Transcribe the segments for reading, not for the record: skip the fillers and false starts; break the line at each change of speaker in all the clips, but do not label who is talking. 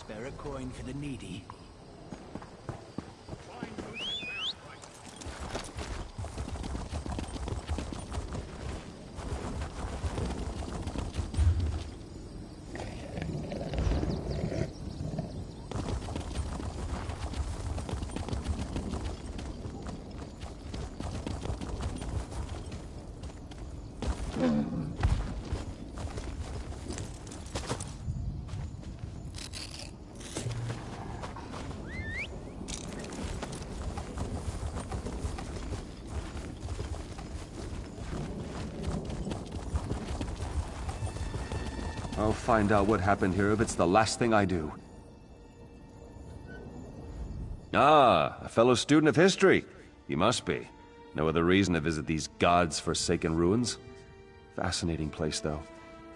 Spare a coin for the needy.
I'll find out what happened here if it's the last thing I do. Ah, a fellow student of history. You must be. No other reason to visit these gods-forsaken ruins? Fascinating place, though.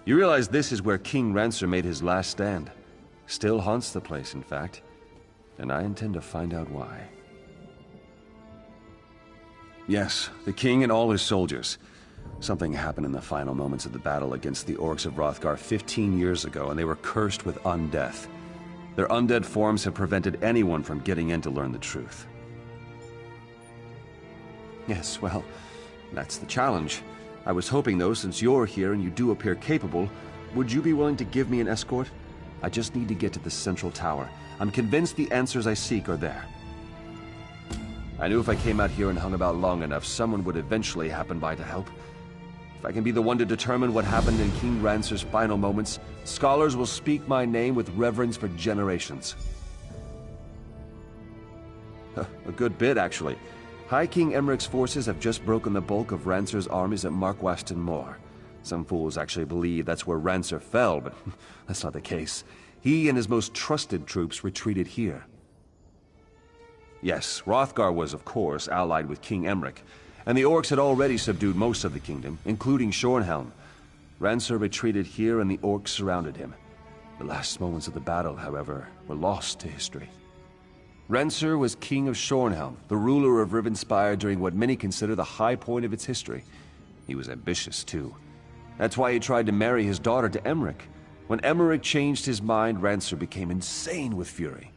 You realize this is where King Rancer made his last stand. Still haunts the place, in fact. And I intend to find out why. Yes, the king and all his soldiers. Something happened in the final moments of the battle against the orcs of Hrothgar 15 years ago, and they were cursed with undeath. Their undead forms have prevented anyone from getting in to learn the truth. Yes, well, that's the challenge. I was hoping, though, since you're here and you do appear capable, would you be willing to give me an escort? I just need to get to the central tower. I'm convinced the answers I seek are there. I knew if I came out here and hung about long enough, someone would eventually happen by to help. If I can be the one to determine what happened in King Rancer's final moments, scholars will speak my name with reverence for generations. A good bit, actually. High King Emmerich's forces have just broken the bulk of Rancer's armies at Markwaston Moor. Some fools actually believe that's where Rancer fell, but that's not the case. He and his most trusted troops retreated here. Yes, Hrothgar was, of course, allied with King Emmerich, and the orcs had already subdued most of the kingdom, including Shornhelm. Rancer retreated here and the orcs surrounded him. The last moments of the battle, however, were lost to history. Rancer was king of Shornhelm, the ruler of Rivenspire during what many consider the high point of its history. He was ambitious, too. That's why he tried to marry his daughter to Emmerich. When Emmerich changed his mind, Rancer became insane with fury.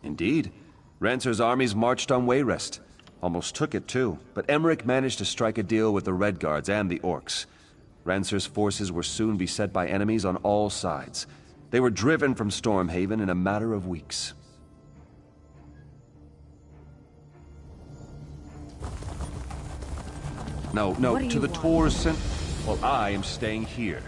Indeed. Rancer's armies marched on Wayrest. Almost took it, too, but Emmerich managed to strike a deal with the Red Guards and the orcs. Rancer's forces were soon beset by enemies on all sides. They were driven from Stormhaven in a matter of weeks. No, to the Tor's center. Well, I am staying here.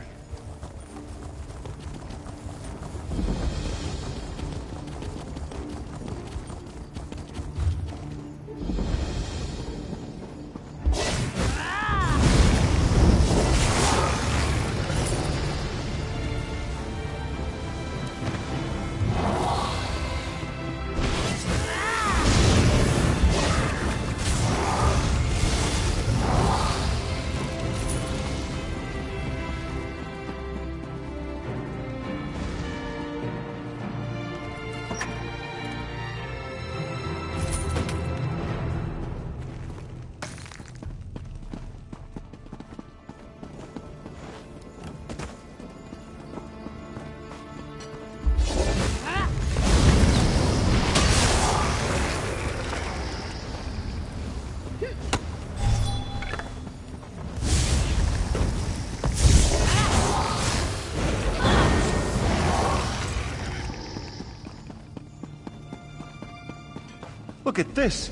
Look at this!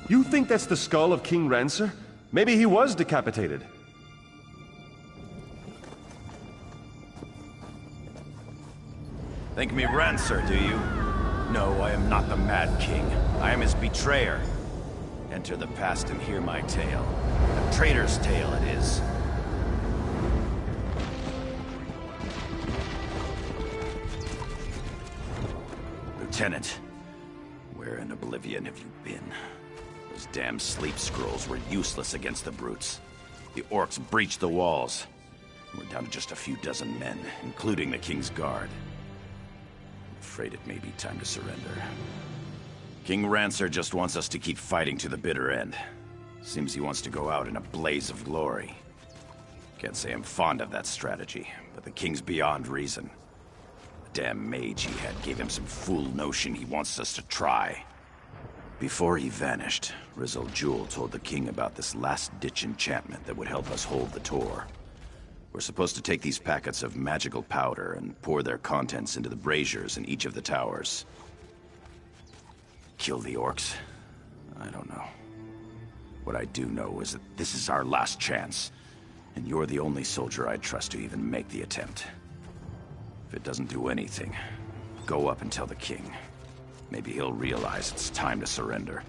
You think that's the skull of King Rancer? Maybe he was decapitated.
Think me Rancer, do you? No, I am not the Mad King. I am his betrayer. Enter the past and hear my tale. A traitor's tale it is. Lieutenant, where in oblivion have you been? Those damn sleep scrolls were useless against the brutes. The orcs breached the walls. We're down to just a few dozen men, including the King's Guard. I'm afraid it may be time to surrender. King Rancer just wants us to keep fighting to the bitter end. Seems he wants to go out in a blaze of glory. Can't say I'm fond of that strategy, but the King's beyond reason. damn mage he had gave him some fool notion he wants us to try. Before he vanished, Rizal Jewel told the king about this last-ditch enchantment that would help us hold the Tor. We're supposed to take these packets of magical powder and pour their contents into the braziers in each of the towers. Kill the orcs? I don't know. What I do know is that this is our last chance, and you're the only soldier I'd trust to even make the attempt. If it doesn't do anything, go up and tell the king. Maybe he'll realize it's time to surrender.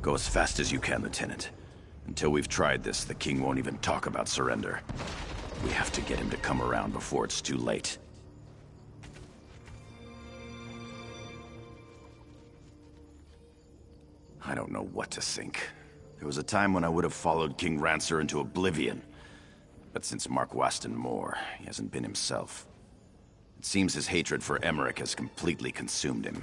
Go as fast as you can, Lieutenant. Until we've tried this, the king won't even talk about surrender. We have to get him to come around before it's too late. I don't know what to think. There was a time when I would have followed King Rancer into oblivion. But since Mark Waston Moore, he hasn't been himself. It seems his hatred for Emmerich has completely consumed him.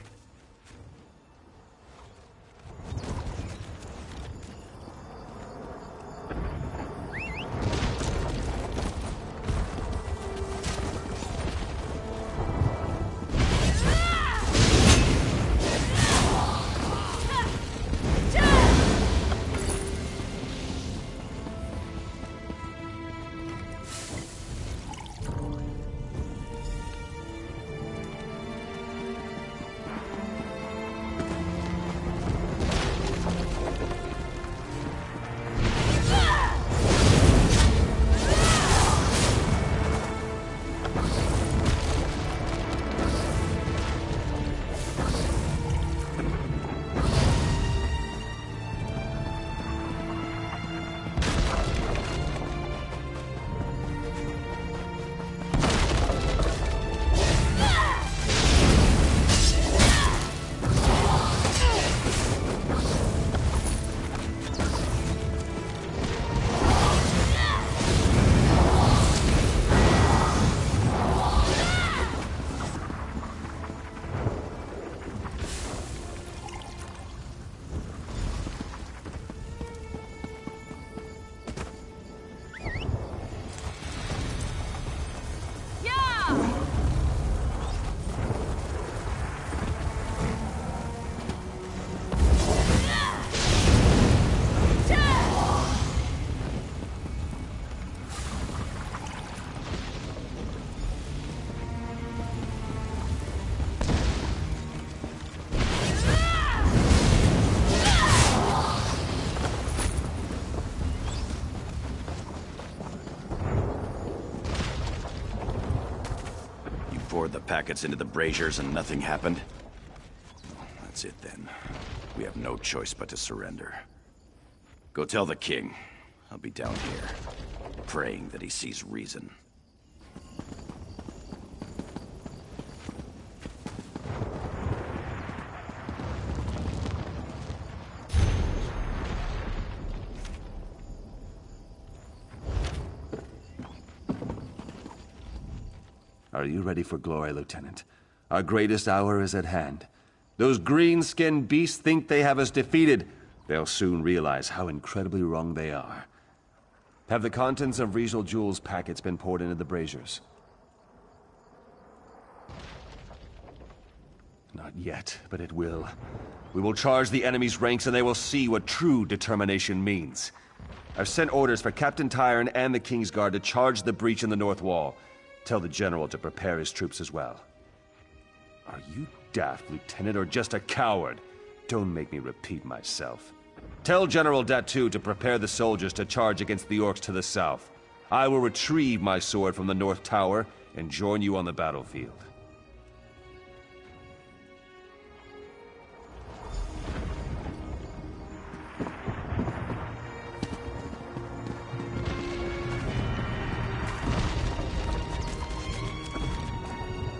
Poured the packets into the braziers and nothing happened? That's it then. We have no choice but to surrender. Go tell the king. I'll be down here, praying that he sees reason.
Are you ready for glory, Lieutenant? Our greatest hour is at hand. Those green-skinned beasts think they have us defeated. They'll soon realize how incredibly wrong they are. Have the contents of Rizal Jewel's packets been poured into the braziers? Not yet, but it will. We will charge the enemy's ranks and they will see what true determination means. I've sent orders for Captain Tyrone and the Kingsguard to charge the breach in the north wall. Tell the general to prepare his troops as well. Are you daft, Lieutenant, or just a coward? Don't make me repeat myself. Tell General Datu to prepare the soldiers to charge against the orcs to the south. I will retrieve my sword from the north tower and join you on the battlefield.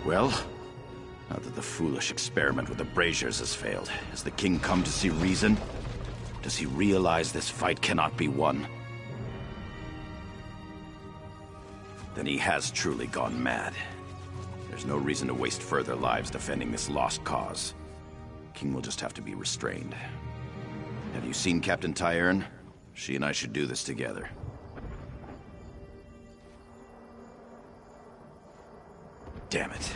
Well, now that the foolish experiment with the braziers has failed, has the king come to see reason? Does he realize this fight cannot be won? Then he has truly gone mad. There's no reason to waste further lives defending this lost cause. King will just have to be restrained. Have you seen Captain Tyrone? She and I should do this together. Damn it.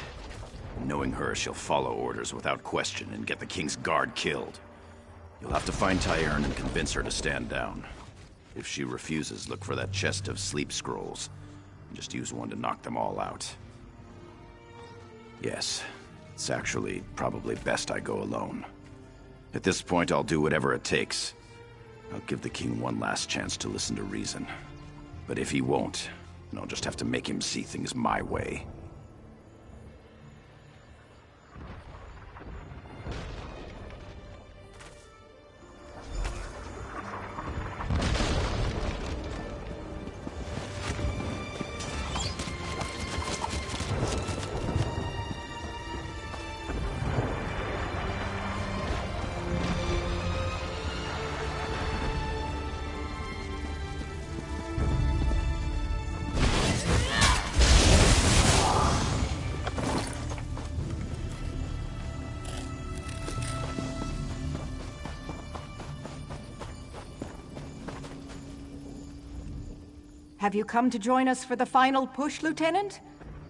Knowing her, she'll follow orders without question and get the King's Guard killed. You'll have to find Tyern and convince her to stand down. If she refuses, look for that chest of sleep scrolls. And just use one to knock them all out. Yes, it's actually probably best I go alone. At this point, I'll do whatever it takes. I'll give the King one last chance to listen to reason. But if he won't, then I'll just have to make him see things my way.
Have you come to join us for the final push, Lieutenant?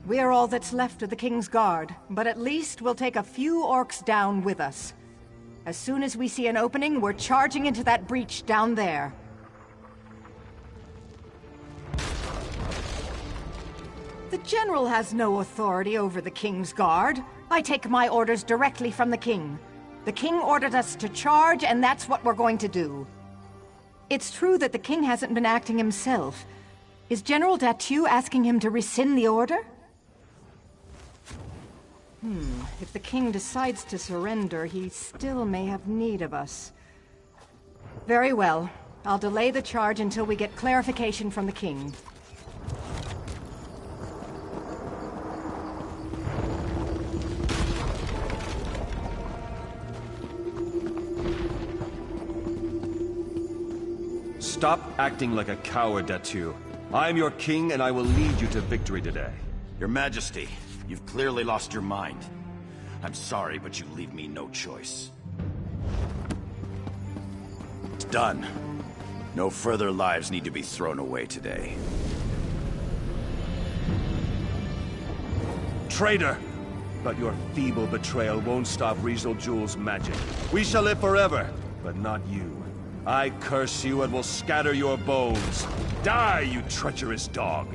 We're all that's left of the King's Guard, but at least we'll take a few orcs down with us. As soon as we see an opening, we're charging into that breach down there. The General has no authority over the King's Guard. I take my orders directly from the King. The King ordered us to charge, and that's what we're going to do. It's true that the King hasn't been acting himself. Is General Datu asking him to rescind the order? If the King decides to surrender, he still may have need of us. Very well. I'll delay the charge until we get clarification from the King.
Stop acting like a coward, Datu. I am your king, and I will lead you to victory today.
Your Majesty, you've clearly lost your mind. I'm sorry, but you leave me no choice. It's done. No further lives need to be thrown away today.
Traitor! But your feeble betrayal won't stop Regional Jewel's magic. We shall live forever, but not you. I curse you and will scatter your bones. Die, you treacherous dog!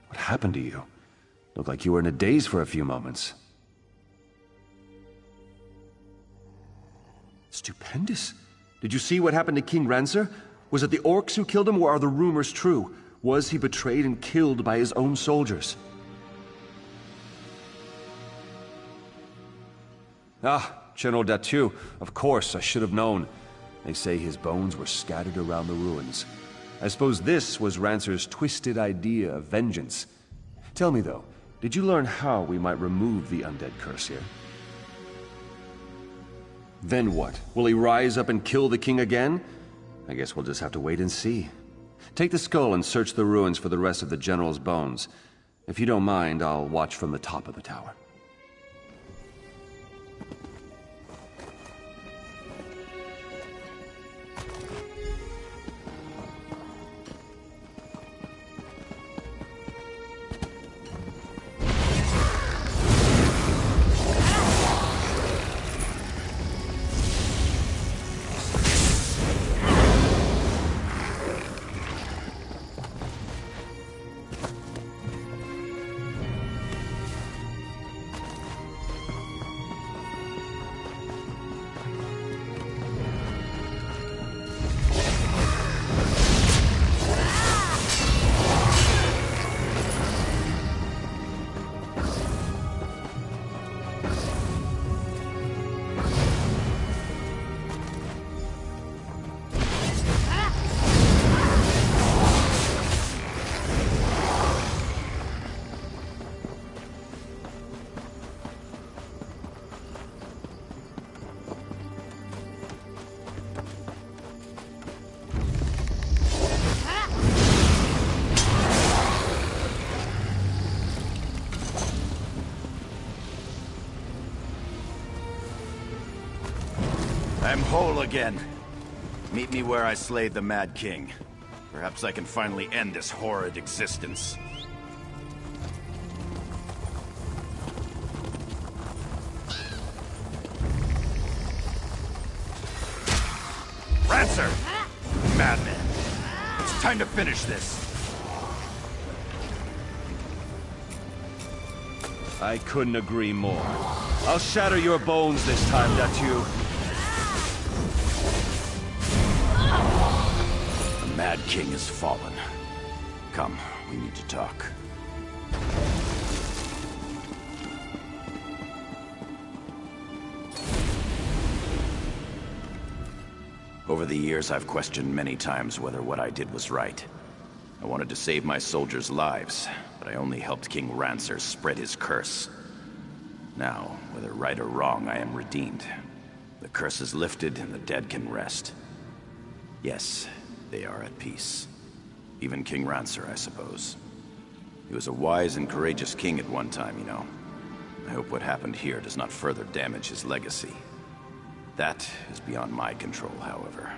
What happened to you? Looked like you were in a daze for a few moments. Stupendous. Did you see what happened to King Rancer? Was it the orcs who killed him, or are the rumors true? Was he betrayed and killed by his own soldiers? Ah, General Datu. Of course, I should have known. They say his bones were scattered around the ruins. I suppose this was Rancer's twisted idea of vengeance. Tell me, though, did you learn how we might remove the undead curse here? Then what? Will he rise up and kill the king again? I guess we'll just have to wait and see. Take the skull and search the ruins for the rest of the general's bones. If you don't mind, I'll watch from the top of the tower.
I'm whole again. Meet me where I slayed the Mad King. Perhaps I can finally end this horrid existence. Rancer! Madman! It's time to finish this.
I couldn't agree more. I'll shatter your bones this time, Datu.
The Mad King has fallen. Come, we need to talk. Over the years, I've questioned many times whether what I did was right. I wanted to save my soldiers' lives, but I only helped King Rancer spread his curse. Now, whether right or wrong, I am redeemed. The curse is lifted and the dead can rest. Yes, they are at peace. Even King Rancer, I suppose. He was a wise and courageous king at one time, you know. I hope what happened here does not further damage his legacy. That is beyond my control, however.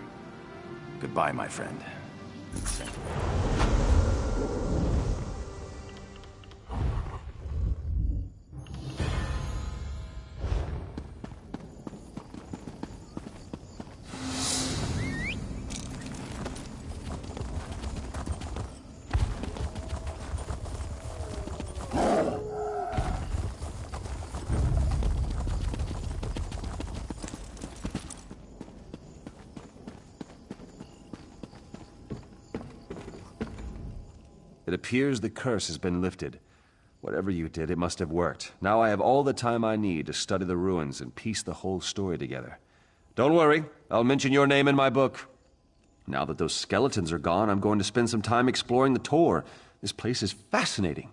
Goodbye, my friend.
It appears the curse has been lifted. Whatever you did, it must have worked. Now I have all the time I need to study the ruins and piece the whole story together. Don't worry, I'll mention your name in my book. Now that those skeletons are gone, I'm going to spend some time exploring the Tor. This place is fascinating.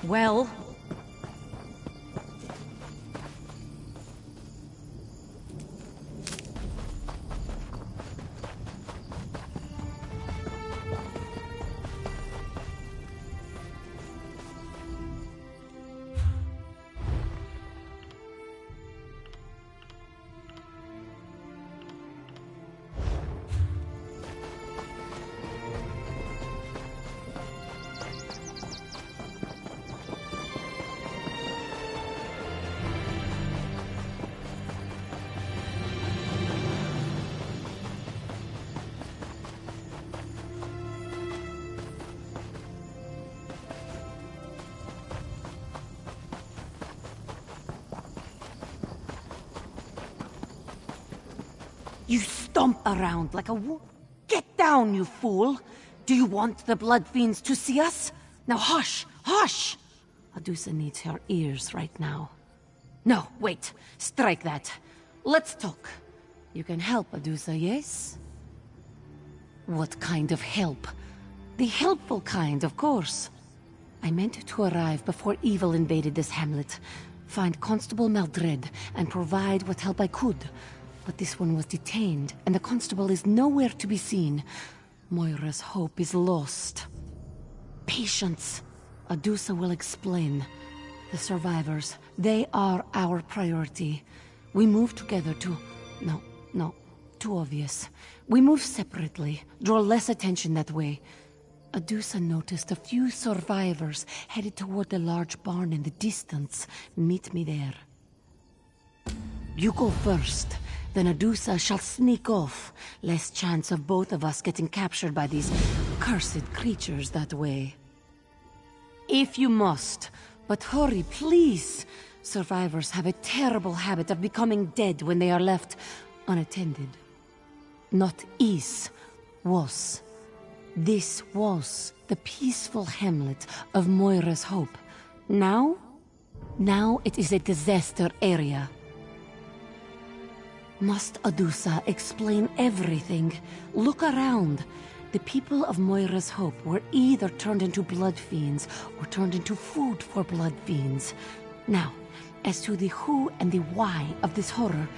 Well, you stomp around like a Get down, you fool! Do you want the Blood Fiends to see us? Now hush! Hush! Adusa needs her ears right now. No, wait. Strike that. Let's talk. You can help, Adusa, yes? What kind of help? The helpful kind, of course. I meant to arrive before evil invaded this hamlet, find Constable Maldred, and provide what help I could. But this one was detained, and the constable is nowhere to be seen. Moira's hope is lost. Patience. Adusa will explain. The survivors, they are our priority. We move together to... No, too obvious. We move separately, draw less attention that way. Adusa noticed a few survivors headed toward the large barn in the distance. Meet me there. You go first. Then Adusa shall sneak off. Less chance of both of us getting captured by these cursed creatures that way. If you must. But hurry, please. Survivors have a terrible habit of becoming dead when they are left unattended. Not is, was. This was the peaceful hamlet of Moira's hope. Now,
Now it is a disaster area. Must Adusa explain everything? Look around. The people of Moira's Hope were either turned into blood fiends or turned into food for blood fiends. Now, as to the who and the why of this horror,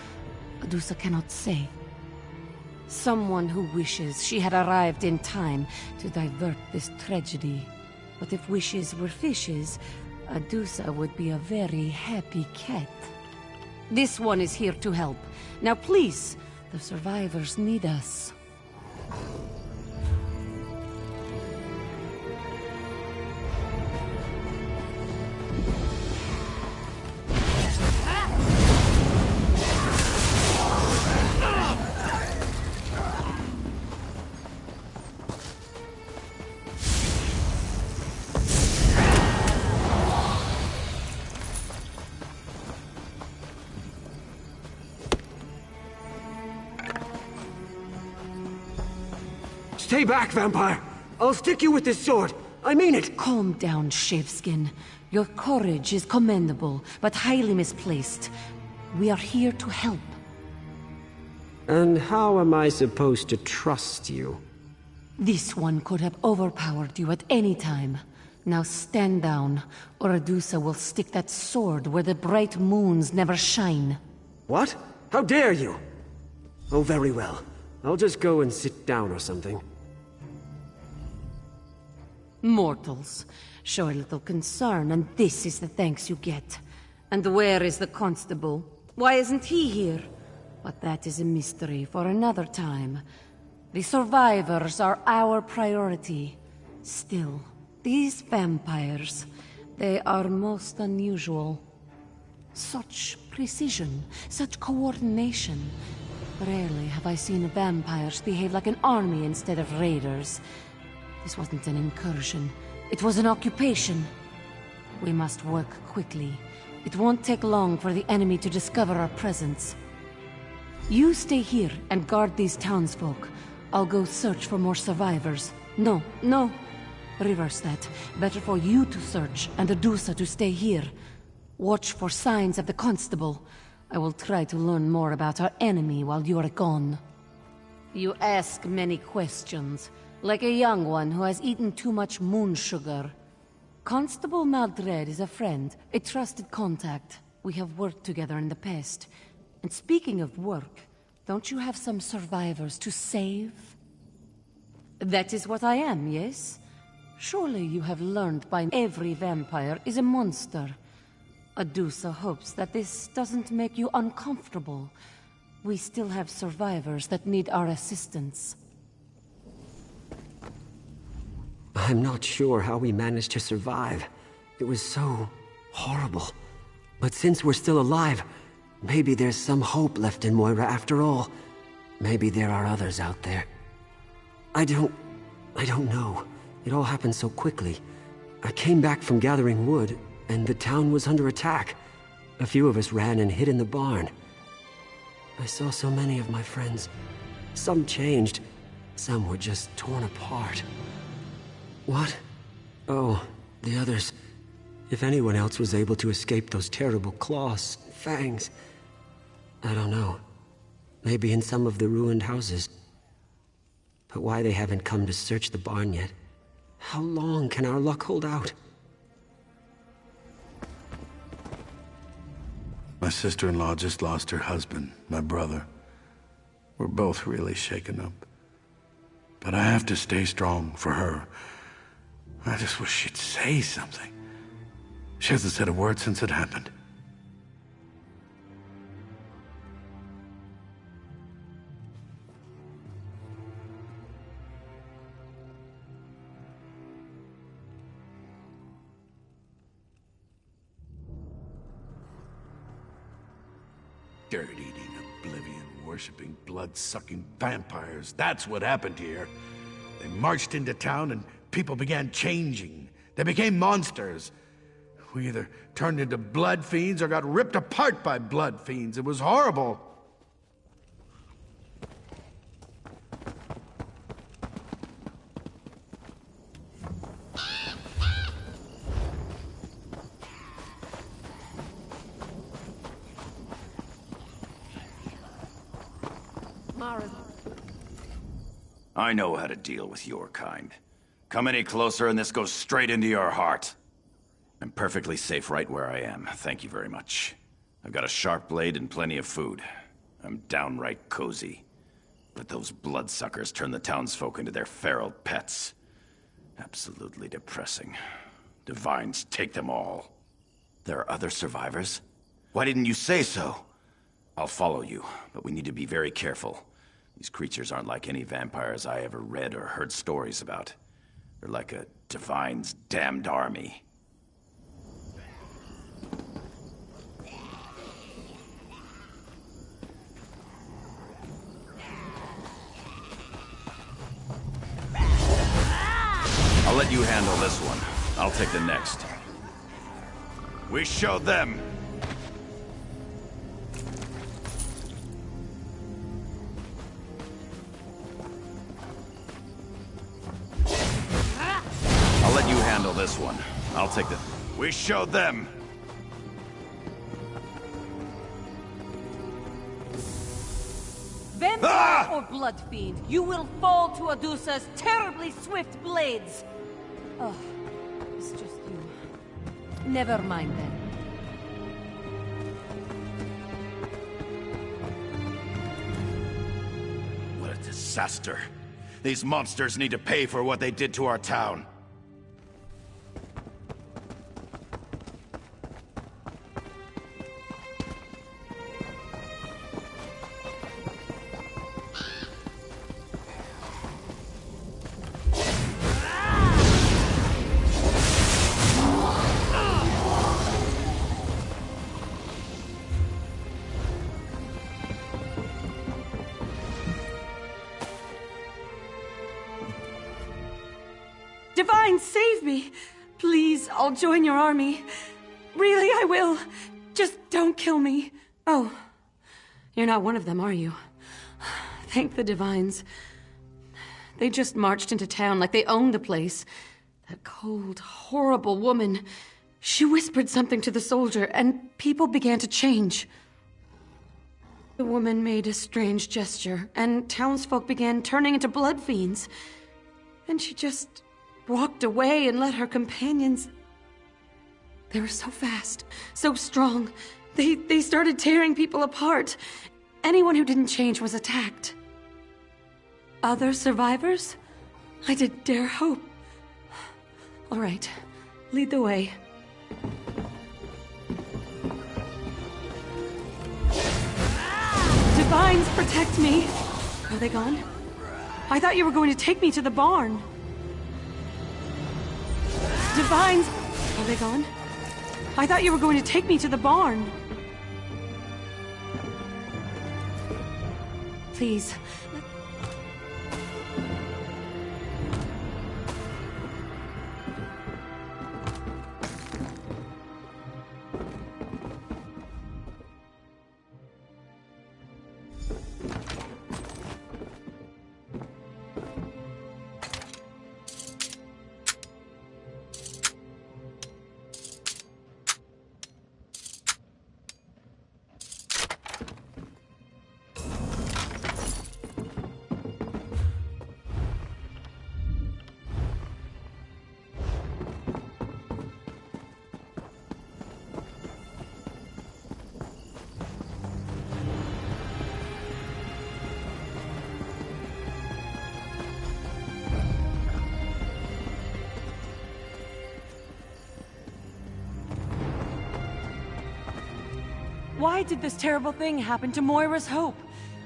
Adusa cannot say. Someone who wishes she had arrived in time to divert this tragedy. But if wishes were fishes, Adusa would be a very happy cat. This one is here to help. Now please, the survivors need us.
Stay back, vampire! I'll stick you with this sword! I mean it!
Calm down, Shaveskin. Your courage is commendable, but highly misplaced. We are here to help.
And how am I supposed to trust you?
This one could have overpowered you at any time. Now stand down, or Adusa will stick that sword where the bright moons never shine.
What? How dare you? Oh, very well. I'll just go and sit down or something.
Mortals, show a little concern, and this is the thanks you get. And where is the constable? Why isn't he here? But that is a mystery for another time. The survivors are our priority. Still, these vampires, they are most unusual. Such precision, such coordination. Rarely have I seen vampires behave like an army instead of raiders. This wasn't an incursion. It was an occupation. We must work quickly. It won't take long for the enemy to discover our presence. You stay here and guard these townsfolk. I'll go search for more survivors. No. Reverse that. Better for you to search and Adusa to stay here. Watch for signs of the constable. I will try to learn more about our enemy while you are gone. You ask many questions. Like a young one who has eaten too much moon sugar. Constable Maldred is a friend, a trusted contact. We have worked together in the past. And speaking of work, don't you have some survivors to save? That is what I am, yes? Surely you have learned by every vampire is a monster. Adusa hopes that this doesn't make you uncomfortable. We still have survivors that need our assistance.
I'm not sure how we managed to survive. It was so horrible. But since we're still alive, maybe there's some hope left in Moira after all. Maybe there are others out there. I don't know. It all happened so quickly. I came back from gathering wood, and the town was under attack. A few of us ran and hid in the barn. I saw so many of my friends. Some changed. Some were just torn apart. What? Oh, the others. If anyone else was able to escape those terrible claws, fangs... I don't know. Maybe in some of the ruined houses. But why they haven't come to search the barn yet? How long can our luck hold out?
My sister-in-law just lost her husband, my brother. We're both really shaken up. But I have to stay strong for her. I just wish she'd say something. She hasn't said a word since it happened. Dirt-eating, oblivion-worshipping, blood-sucking vampires. That's what happened here. They marched into town and people began changing. They became monsters. We either turned into blood fiends or got ripped apart by blood fiends. It was horrible.
I know how to deal with your kind. Come any closer and this goes straight into your heart. I'm perfectly safe right where I am, thank you very much. I've got a sharp blade and plenty of food. I'm downright cozy. But those bloodsuckers turn the townsfolk into their feral pets. Absolutely depressing. Divines take them all. There are other survivors? Why didn't you say so? I'll follow you, but we need to be very careful. These creatures aren't like any vampires I ever read or heard stories about. They're like a Divine's damned army. I'll let you handle this one. I'll take the next. We showed them! I'll let you handle this one. I'll take the... We showed them!
Vampire or blood fiend, you will fall to Adusa's terribly swift blades! Oh, it's just you. Never mind then.
What a disaster. These monsters need to pay for what they did to our town.
Divine, save me! Please, I'll join your army. Really, I will. Just don't kill me. Oh, you're not one of them, are you? Thank the Divines. They just marched into town like they owned the place. That cold, horrible woman. She whispered something to the soldier, and people began to change. The woman made a strange gesture, and townsfolk began turning into blood fiends. Then she just walked away and let her companions... They were so fast, so strong. They started tearing people apart. Anyone who didn't change was attacked. Other survivors? I didn't dare hope. All right, lead the way. Divines, protect me! Are they gone? I thought you were going to take me to the barn. Divines! Are they gone? I thought you were going to take me to the barn. Please. Why did this terrible thing happen to Moira's hope?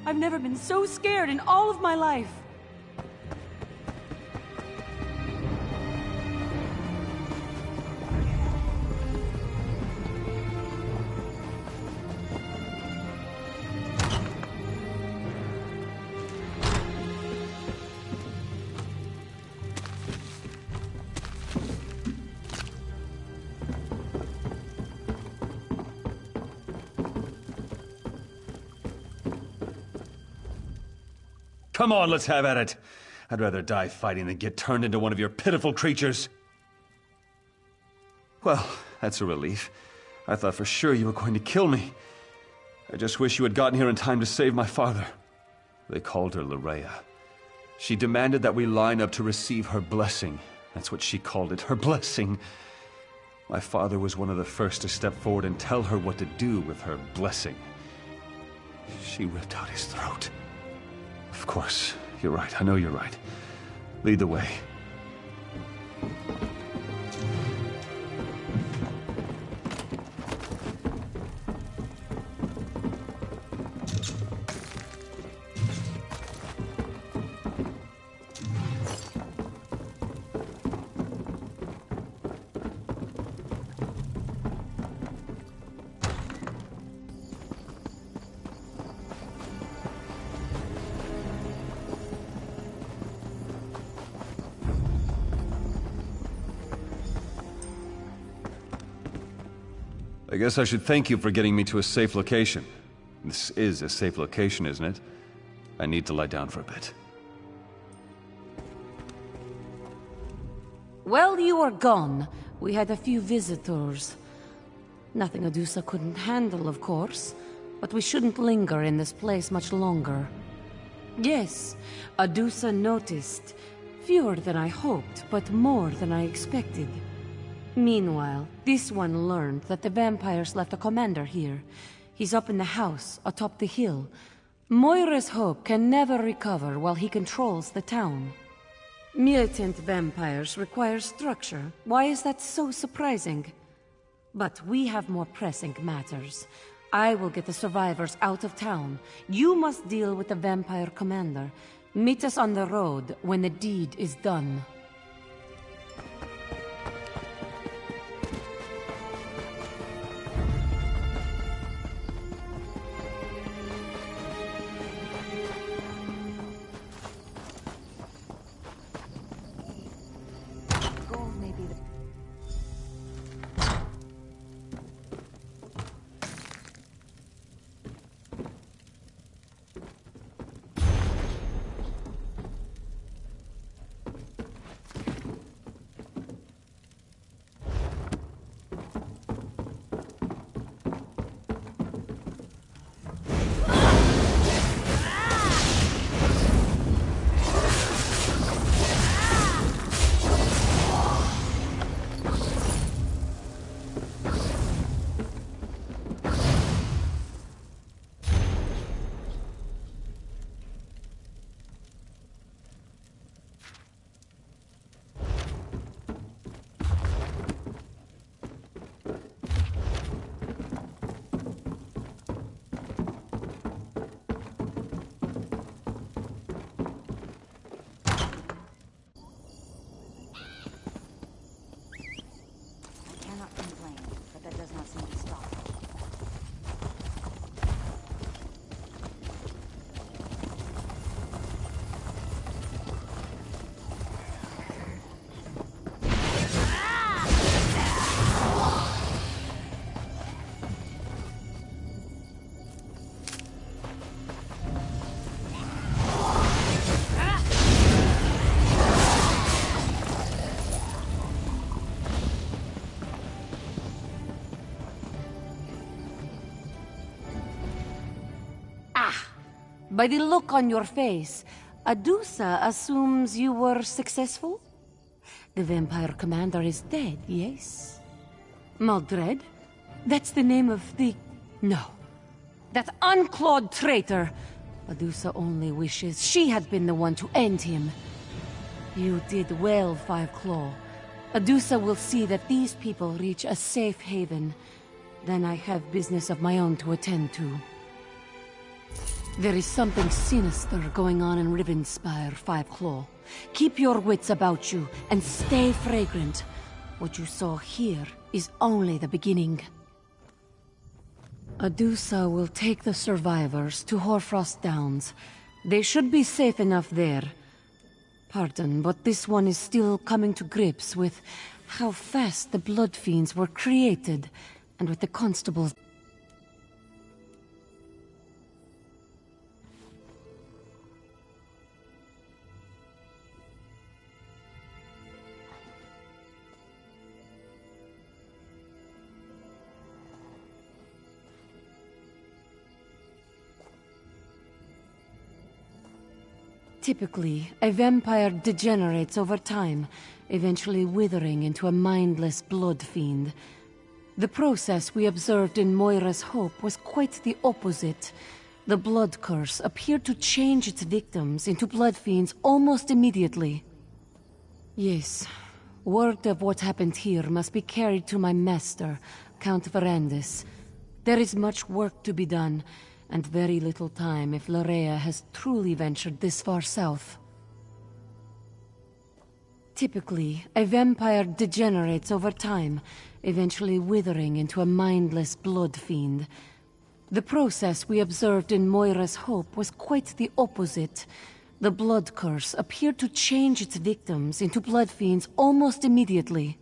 I've never been so scared in all of my life.
Come on, let's have at it. I'd rather die fighting than get turned into one of your pitiful creatures. Well, that's a relief. I thought for sure you were going to kill me. I just wish you had gotten here in time to save my father. They called her Larea. She demanded that we line up to receive her blessing. That's what she called it, her blessing. My father was one of the first to step forward and tell her what to do with her blessing. She ripped out his throat. Of course, you're right. I know you're right. Lead the way. I guess I should thank you for getting me to a safe location. This is a safe location, isn't it? I need to lie down for a bit.
While you were gone, we had a few visitors. Nothing Adusa couldn't handle, of course, but we shouldn't linger in this place much longer. Yes, Adusa noticed. Fewer than I hoped, but more than I expected. Meanwhile, this one learned that the vampires left a commander here. He's up in the house, atop the hill. Moira's hope can never recover while he controls the town. Militant vampires require structure. Why is that so surprising? But we have more pressing matters. I will get the survivors out of town. You must deal with the vampire commander. Meet us on the road when the deed is done. By the look on your face, Adusa assumes you were successful? The vampire commander is dead, yes? Maldred? That's the name of the... No. That unclawed traitor! Adusa only wishes she had been the one to end him. You did well, Five Claw. Adusa will see that these people reach a safe haven. Then I have business of my own to attend to. There is something sinister going on in Rivenspire, Five Claw. Keep your wits about you, and stay fragrant. What you saw here is only the beginning. Adusa will take the survivors to Hoarfrost Downs. They should be safe enough there. Pardon, but this one is still coming to grips with how fast the Blood Fiends were created, and with the constables... Typically, a vampire degenerates over time, eventually withering into a mindless blood fiend. The process we observed in Moira's Hope was quite the opposite. The blood curse appeared to change its victims into blood fiends almost immediately. Yes, word of what happened here must be carried to my master, Count Verandis. There is much work to be done, and very little time if Larea has truly ventured this far south. Typically, a vampire degenerates over time, eventually withering into a mindless blood fiend. The process we observed in Moira's Hope was quite the opposite. The blood curse appeared to change its victims into blood fiends almost immediately.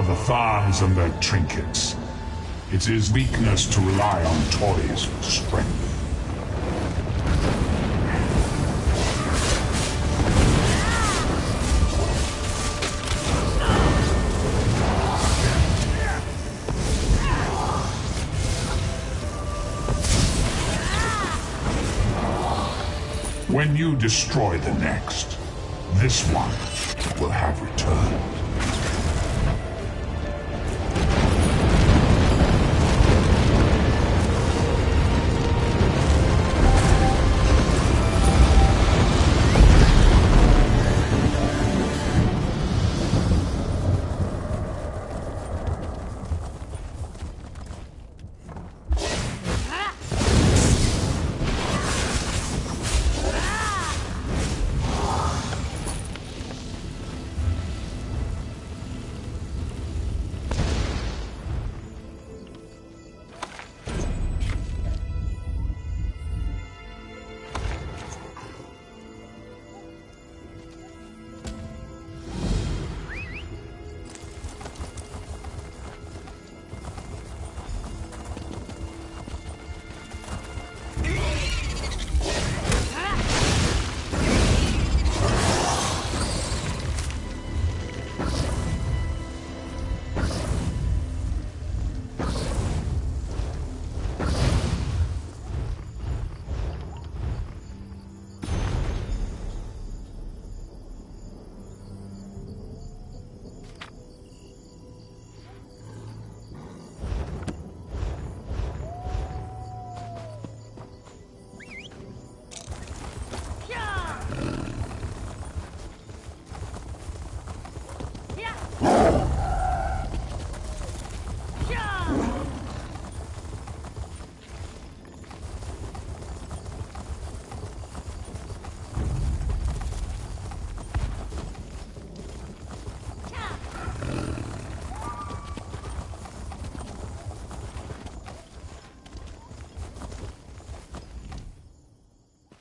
The farms and their trinkets. It's his weakness to rely on toys for strength. When you destroy the next, this one will have returned.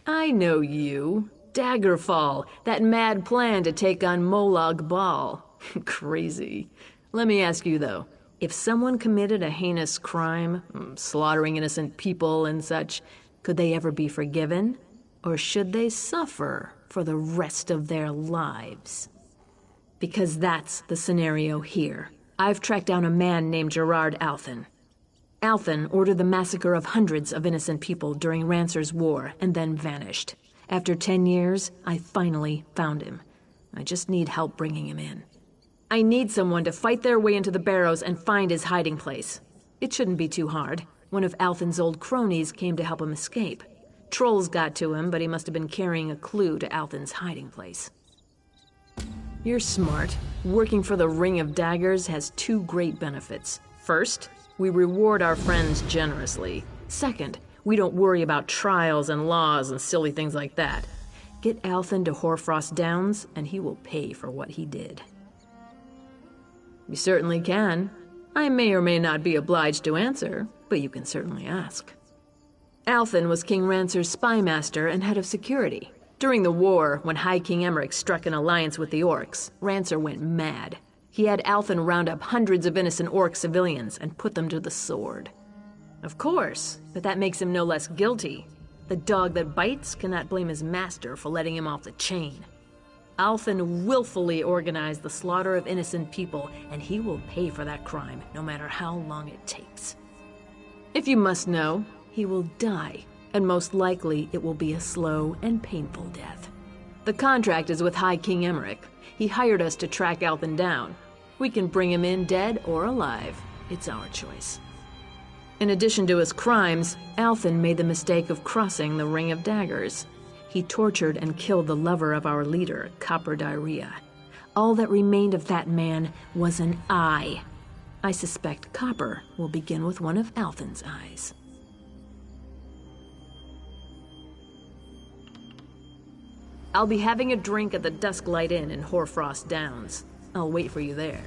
I know you. Daggerfall, that mad plan to take on Molag Bal. Crazy. Let me ask you, though. If someone committed a heinous crime, slaughtering innocent people and such, could they ever be forgiven? Or should they suffer for the rest of their lives? Because that's the scenario here. I've tracked down a man named Gerard Althen. Althen ordered the massacre of hundreds of innocent people during Rancer's War and then vanished. After 10 years, I finally found him. I just need help bringing him in. I need someone to fight their way into the Barrows and find his hiding place. It shouldn't be too hard. One of Althen's old cronies came to help him escape. Trolls got to him, but he must have been carrying a clue to Althen's hiding place. You're smart. Working for the Ring of Daggers has 2 great benefits. First, we reward our friends generously. Second, we don't worry about trials and laws and silly things like that. Get Althen to Hoarfrost Downs, and he will pay for what he did. You certainly can. I may or may not be obliged to answer, but you can certainly ask. Althen was King Rancer's spymaster and head of security. During the war, when High King Emeric struck an alliance with the Orcs, Rancer went mad. He had Althen round up hundreds of innocent Orc civilians and put them to the sword. Of course, but that makes him no less guilty. The dog that bites cannot blame his master for letting him off the chain. Althen willfully organized the slaughter of innocent people, and he will pay for that crime, no matter how long it takes. If you must know, he will die, and most likely it will be a slow and painful death. The contract is with High King Emeric. He hired us to track Althen down. We can bring him in dead or alive. It's our choice. In addition to his crimes, Althen made the mistake of crossing the Ring of Daggers. He tortured and killed the lover of our leader, Copper Diarrhea. All that remained of that man was an eye. I suspect Copper will begin with one of Althen's eyes. I'll be having a drink at the Dusklight Inn in Hoarfrost Downs. I'll wait for you there.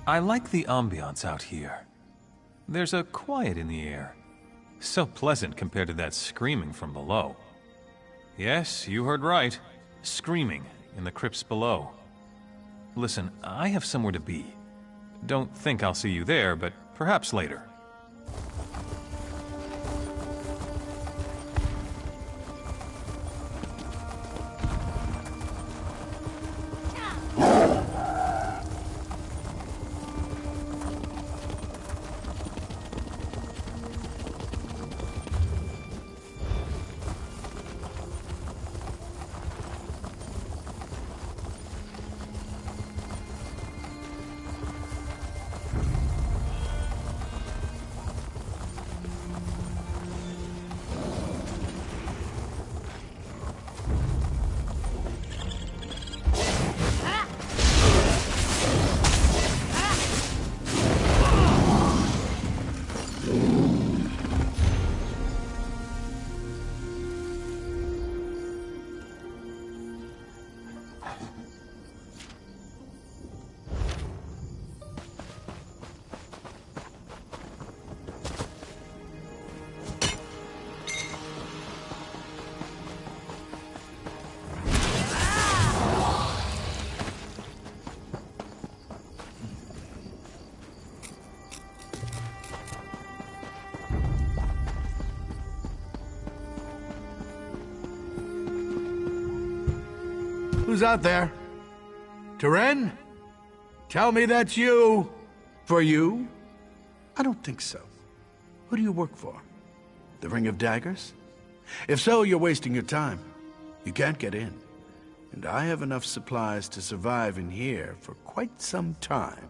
I like the ambiance out here. There's a quiet in the air. So pleasant compared to that screaming from below. Yes, you heard right. Screaming in the crypts below. Listen, I have somewhere to be. Don't think I'll see you there, but perhaps later.
Who's out there? Teren? Tell me that's you. For you? I don't think so. Who do you work for? The Ring of Daggers? If so, you're wasting your time. You can't get in. And I have enough supplies to survive in here for quite some time.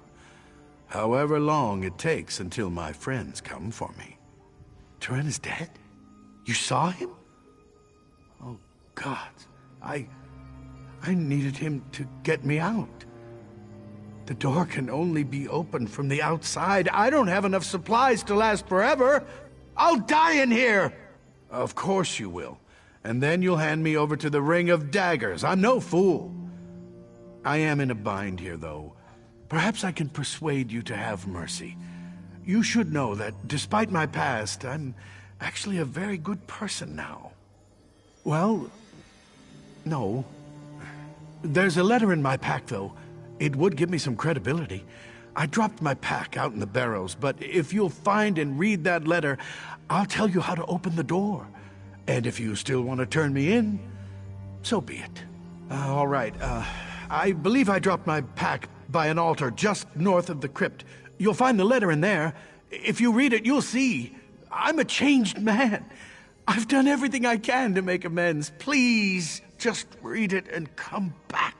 However long it takes until my friends come for me. Turin is dead? You saw him? Oh, God. I needed him to get me out. The door can only be opened from the outside. I don't have enough supplies to last forever. I'll die in here! Of course you will. And then you'll hand me over to the Ring of Daggers. I'm no fool. I am in a bind here, though. Perhaps I can persuade you to have mercy. You should know that, despite my past, I'm actually a very good person now. Well, no. There's a letter in my pack, though. It would give me some credibility. I dropped my pack out in the barrows, but if you'll find and read that letter, I'll tell you how to open the door. And if you still want to turn me in, so be it. All right, I believe I dropped my pack by an altar just north of the crypt. You'll find the letter in there. If you read it, you'll see. I'm a changed man. I've done everything I can to make amends. Please, just read it and come back.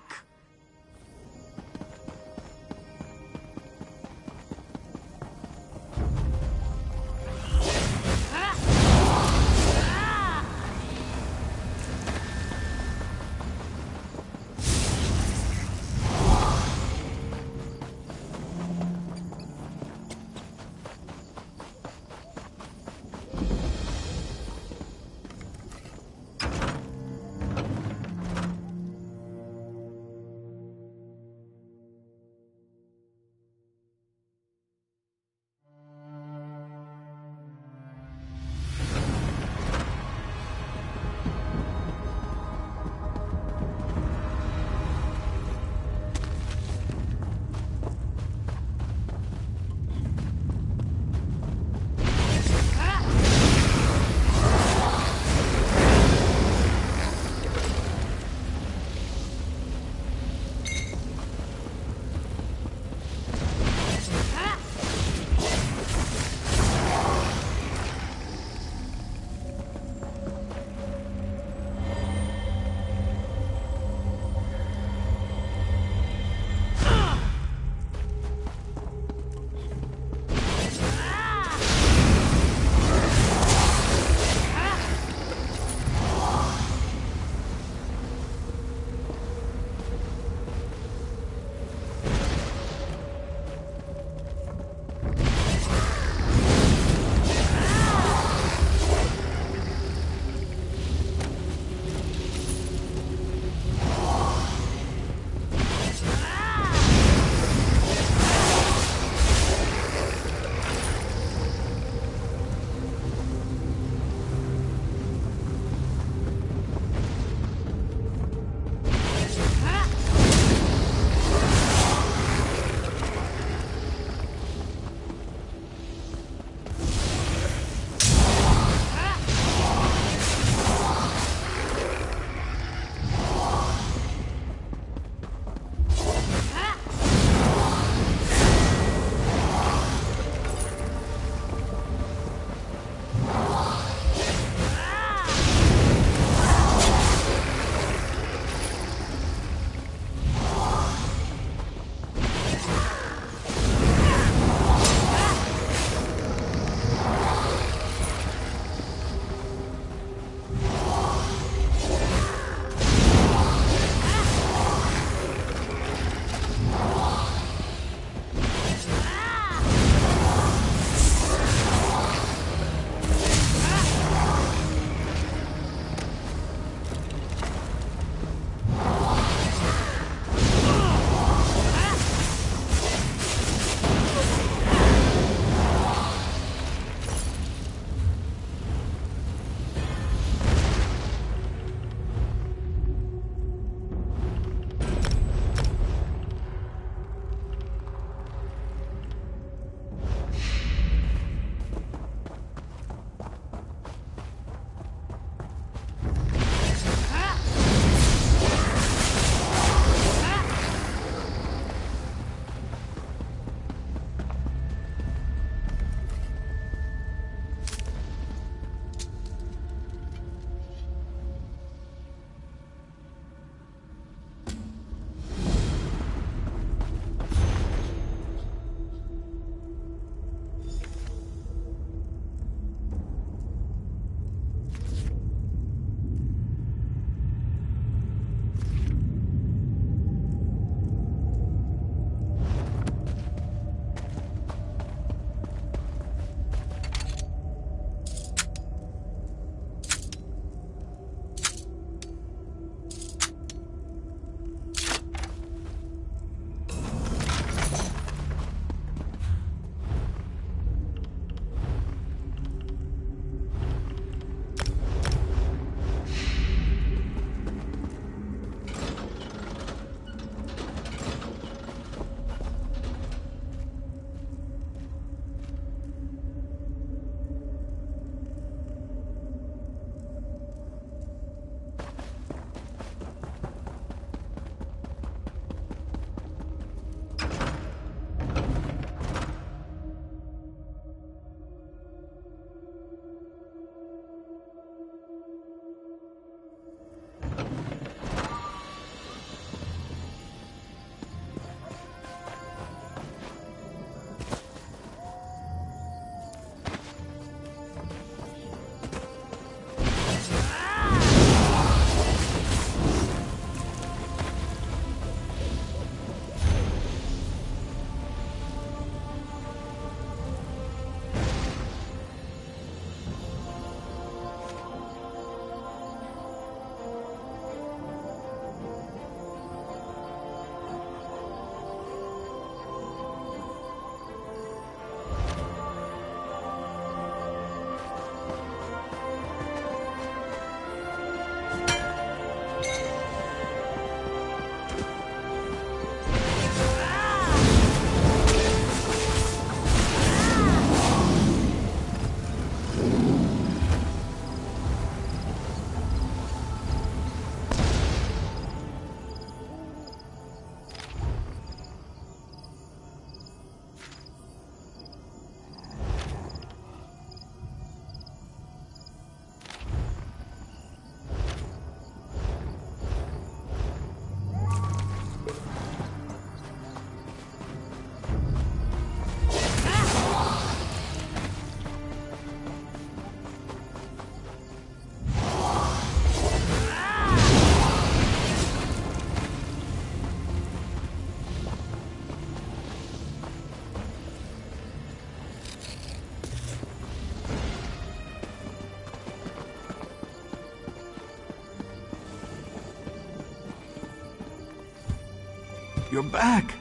You're back!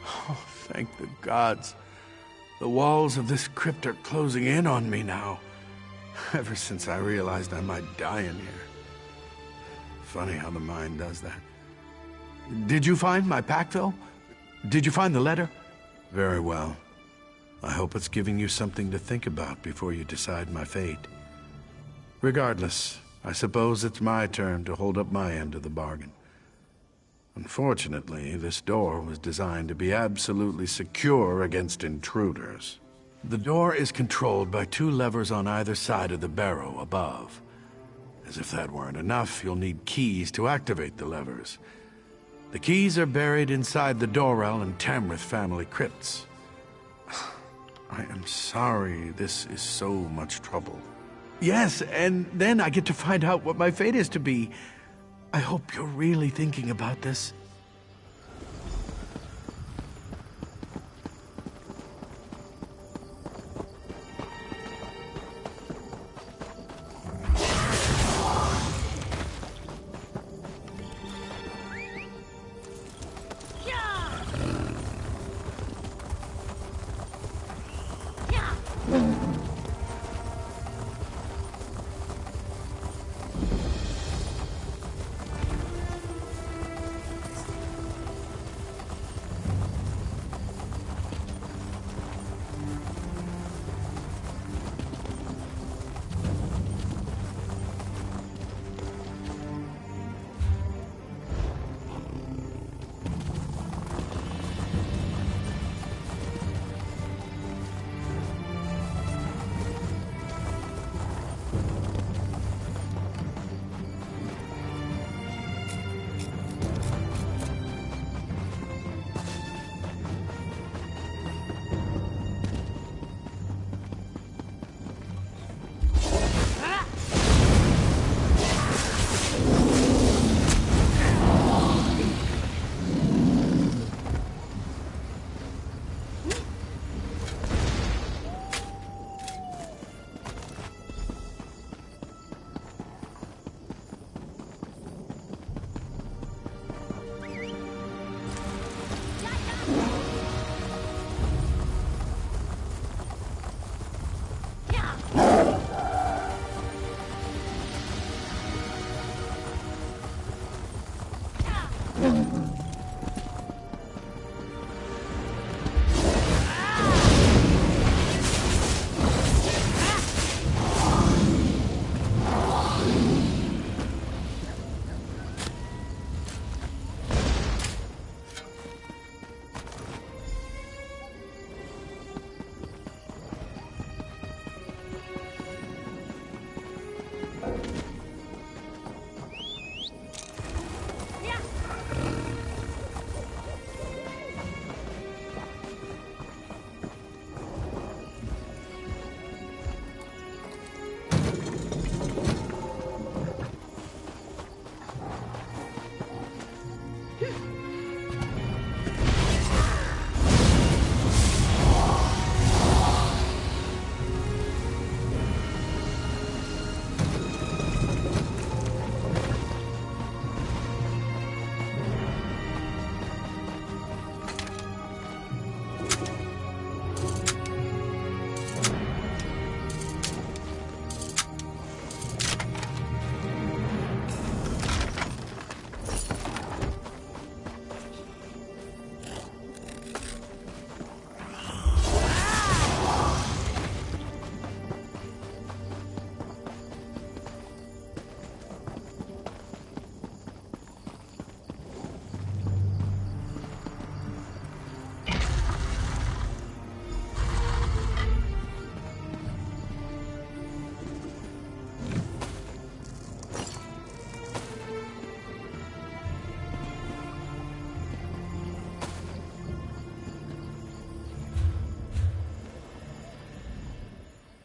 Oh, thank the gods. The walls of this crypt are closing in on me now. Ever since I realized I might die in here. Funny how the mind does that. Did you find my packville? Did you find the letter? Very well. I hope it's giving you something to think about before you decide my fate. Regardless, I suppose it's my turn to hold up my end of the bargain. Unfortunately, this door was designed to be absolutely secure against intruders. The door is controlled by 2 levers on either side of the barrow above. As if that weren't enough, you'll need keys to activate the levers. The keys are buried inside the Dorel and Tamrith family crypts. I am sorry this is so much trouble. Yes, and then I get to find out what my fate is to be. I hope you're really thinking about this.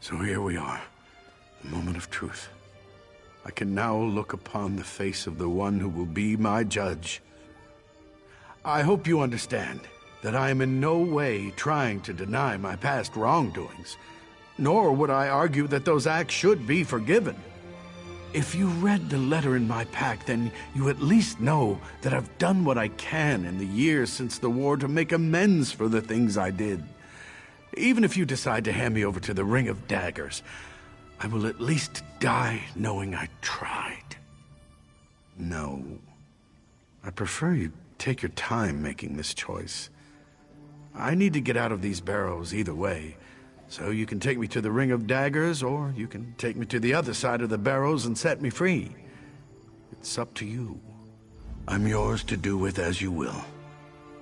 So here we are, the moment of truth. I can now look upon the face of the one who will be my judge. I hope you understand that I am in no way trying to deny my past wrongdoings, nor would I argue that those acts should be forgiven. If you read the letter in my pack, then you at least know that I've done what I can in the years since the war to make amends for the things I did. Even if you decide to hand me over to the Ring of Daggers, I will at least die knowing I tried. No. I prefer you take your time making this choice. I need to get out of these barrows either way, so you can take me to the Ring of Daggers, or you can take me to the other side of the barrows and set me free. It's up to you. I'm yours to do with as you will.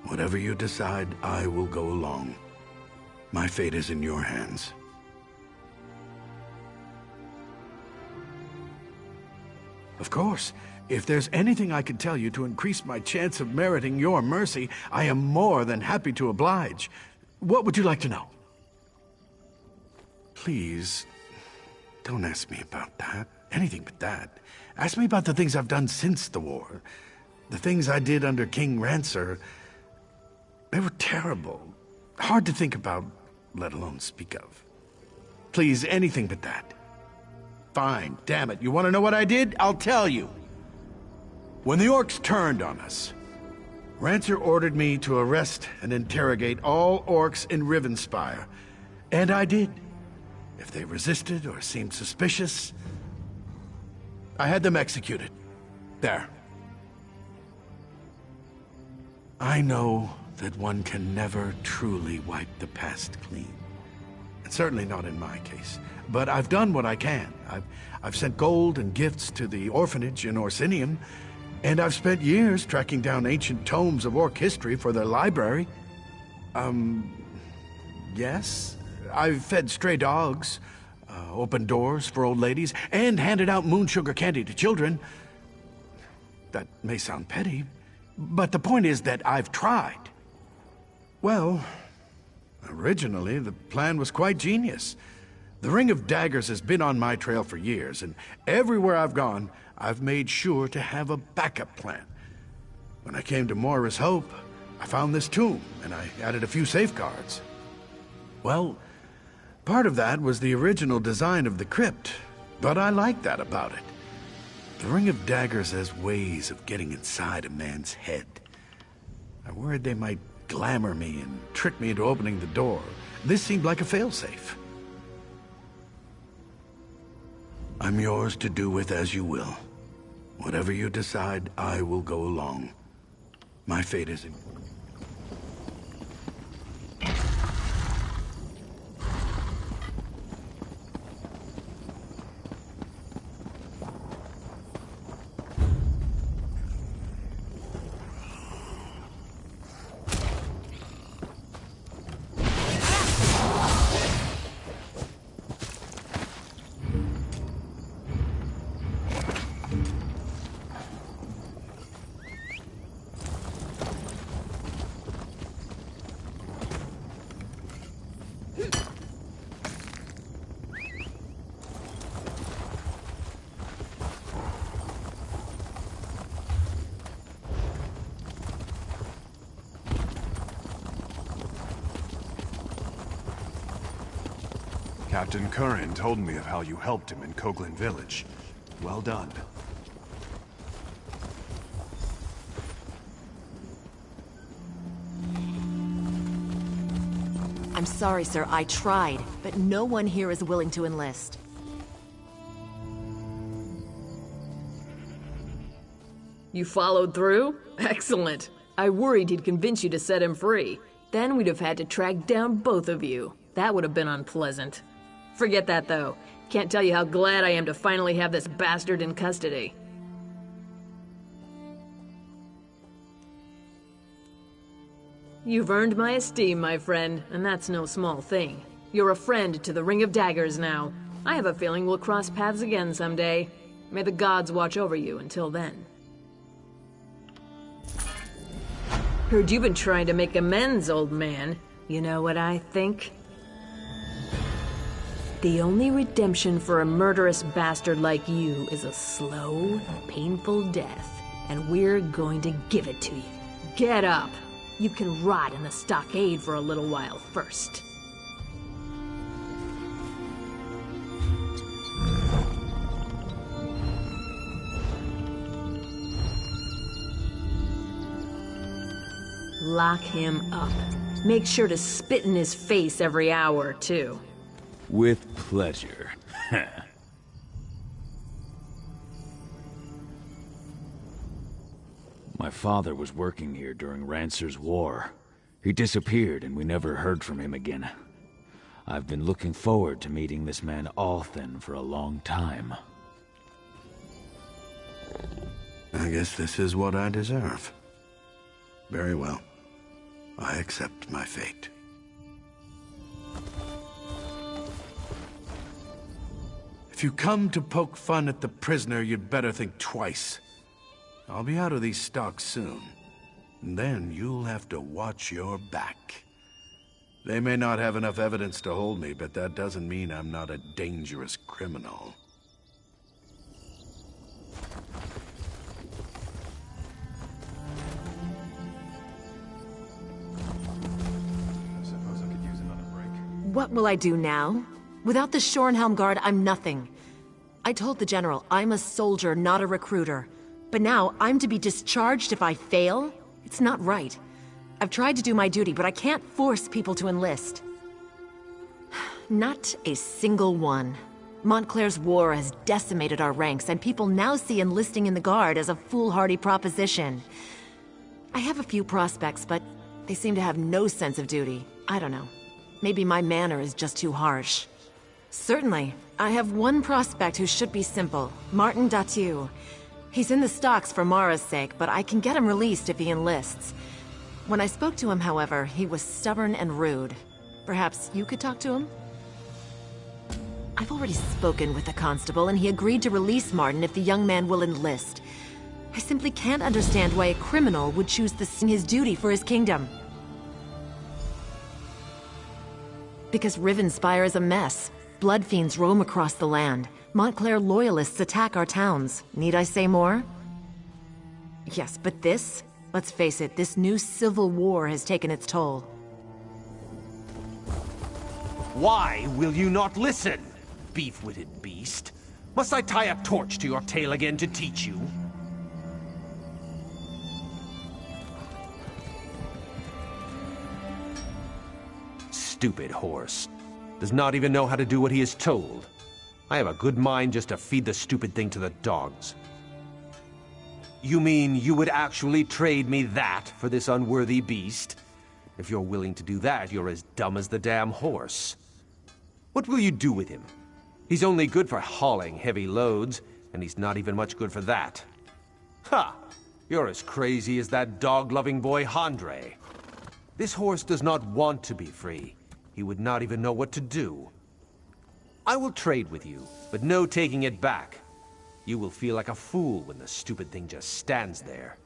Whatever you decide, I will go along. My fate is in your hands. Of course, if there's anything I can tell you to increase my chance of meriting your mercy, I am more than happy to oblige. What would you like to know? Please, don't ask me about that. Anything but that. Ask me about the things I've done since the war. The things I did under King Rancer. They were terrible. Hard to think about, let alone speak of. Please, anything but that. Fine, damn it. You want to know what I did? I'll tell you. When the orcs turned on us, Rancer ordered me to arrest and interrogate all orcs in Rivenspire. And I did. If they resisted or seemed suspicious, I had them executed. There. I know that one can never truly wipe the past clean. And certainly not in my case. But I've done what I can. I've sent gold and gifts to the orphanage in Orsinium, and I've spent years tracking down ancient tomes of orc history for their library. Yes. I've fed stray dogs, opened doors for old ladies, and handed out moon sugar candy to children. That may sound petty, but the point is that I've tried. Well, originally the plan was quite genius. The Ring of Daggers has been on my trail for years, and everywhere I've gone, I've made sure to have a backup plan. When I came to Moira's Hope, I found this tomb, and I added a few safeguards. Well, part of that was the original design of the crypt, but I like that about it. The Ring of Daggers has ways of getting inside a man's head. I worried they might glamour me and trick me into opening the door. This seemed like a failsafe. I'm yours to do with as you will. Whatever you decide, I will go along. My fate is in...
Captain Curran told me of how you helped him in Coglin Village. Well done.
I'm sorry, sir. I tried, but no one here is willing to enlist.
You followed through? Excellent. I worried he'd convince you to set him free. Then we'd have had to track down both of you. That would have been unpleasant. Forget that, though. Can't tell you how glad I am to finally have this bastard in custody. You've earned my esteem, my friend, and that's no small thing. You're a friend to the Ring of Daggers now. I have a feeling we'll cross paths again someday. May the gods watch over you until then. Heard you've been trying to make amends, old man. You know what I think? The only redemption for a murderous bastard like you is a slow, painful death, and we're going to give it to you. Get up! You can rot in the stockade for a little while first. Lock him up. Make sure to spit in his face every hour, too.
With pleasure. My father was working here during Rancer's war. He disappeared and we never heard from him again. I've been looking forward to meeting this man Althen for a long time.
I guess this is what I deserve. Very well. I accept my fate. If you come to poke fun at the prisoner, you'd better think twice. I'll be out of these stocks soon. And then you'll have to watch your back. They may not have enough evidence to hold me, but that doesn't mean I'm not a dangerous criminal.
What will I do now? Without the Shorenhelm Guard, I'm nothing. I told the General I'm a soldier, not a recruiter. But now I'm to be discharged if I fail? It's not right. I've tried to do my duty, but I can't force people to enlist. Not a single one. Montclair's war has decimated our ranks, and people now see enlisting in the Guard as a foolhardy proposition. I have a few prospects, but they seem to have no sense of duty. I don't know. Maybe my manner is just too harsh. Certainly. I have one prospect who should be simple. Martin Datu. He's in the stocks for Mara's sake, but I can get him released if he enlists. When I spoke to him, however, he was stubborn and rude. Perhaps you could talk to him? I've already spoken with the constable, and he agreed to release Martin if the young man will enlist. I simply can't understand why a criminal would choose to sing his duty for his kingdom. Because Rivenspire is a mess. Blood fiends roam across the land. Montclair loyalists attack our towns. Need I say more? Yes, but this? Let's face it, this new civil war has taken its toll.
Why will you not listen, beef-witted beast? Must I tie a torch to your tail again to teach you? Stupid horse. Does not even know how to do what he is told. I have a good mind just to feed the stupid thing to the dogs. You mean you would actually trade me that for this unworthy beast? If you're willing to do that, you're as dumb as the damn horse. What will you do with him? He's only good for hauling heavy loads, and he's not even much good for that. Ha! You're as crazy as that dog-loving boy Handre. This horse does not want to be free. He would not even know what to do. I will trade with you, but no taking it back. You will feel like a fool when the stupid thing just stands there.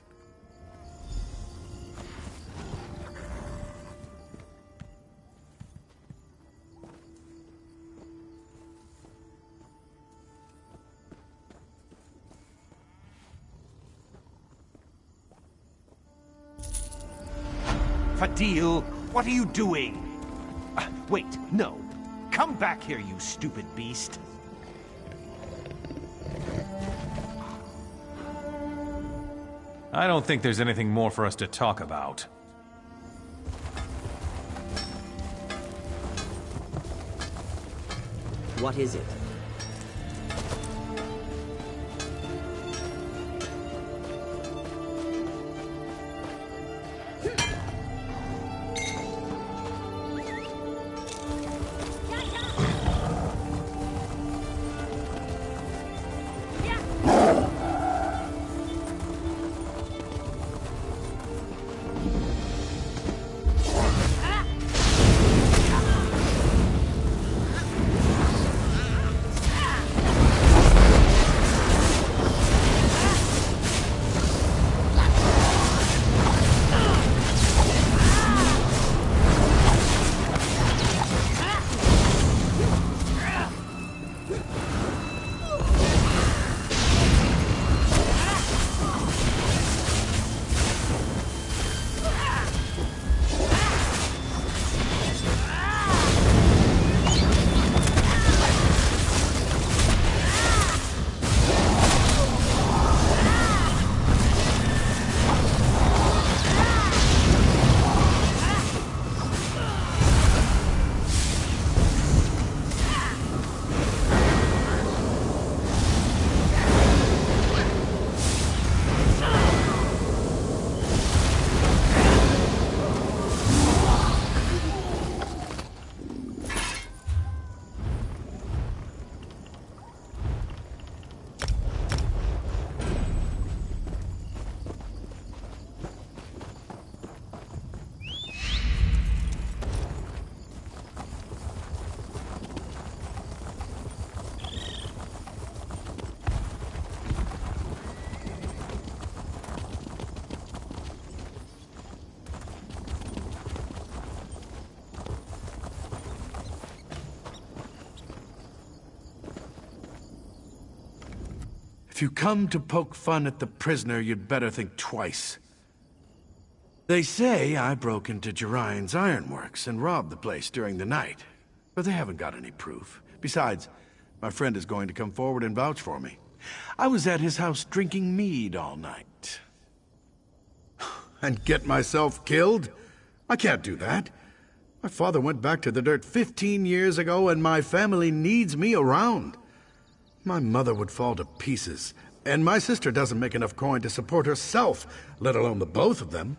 Fadil, what are you doing? Wait, no. Come back here, you stupid beast.
I don't think there's anything more for us to talk about.
What is it?
If you come to poke fun at the prisoner, you'd better think twice. They say I broke into Gerine's ironworks and robbed the place during the night, but they haven't got any proof. Besides, my friend is going to come forward and vouch for me. I was at his house drinking mead all night. And get myself killed? I can't do that. My father went back to the dirt 15 years ago, and my family needs me around. My mother would fall to pieces, and my sister doesn't make enough coin to support herself, let alone the both of them.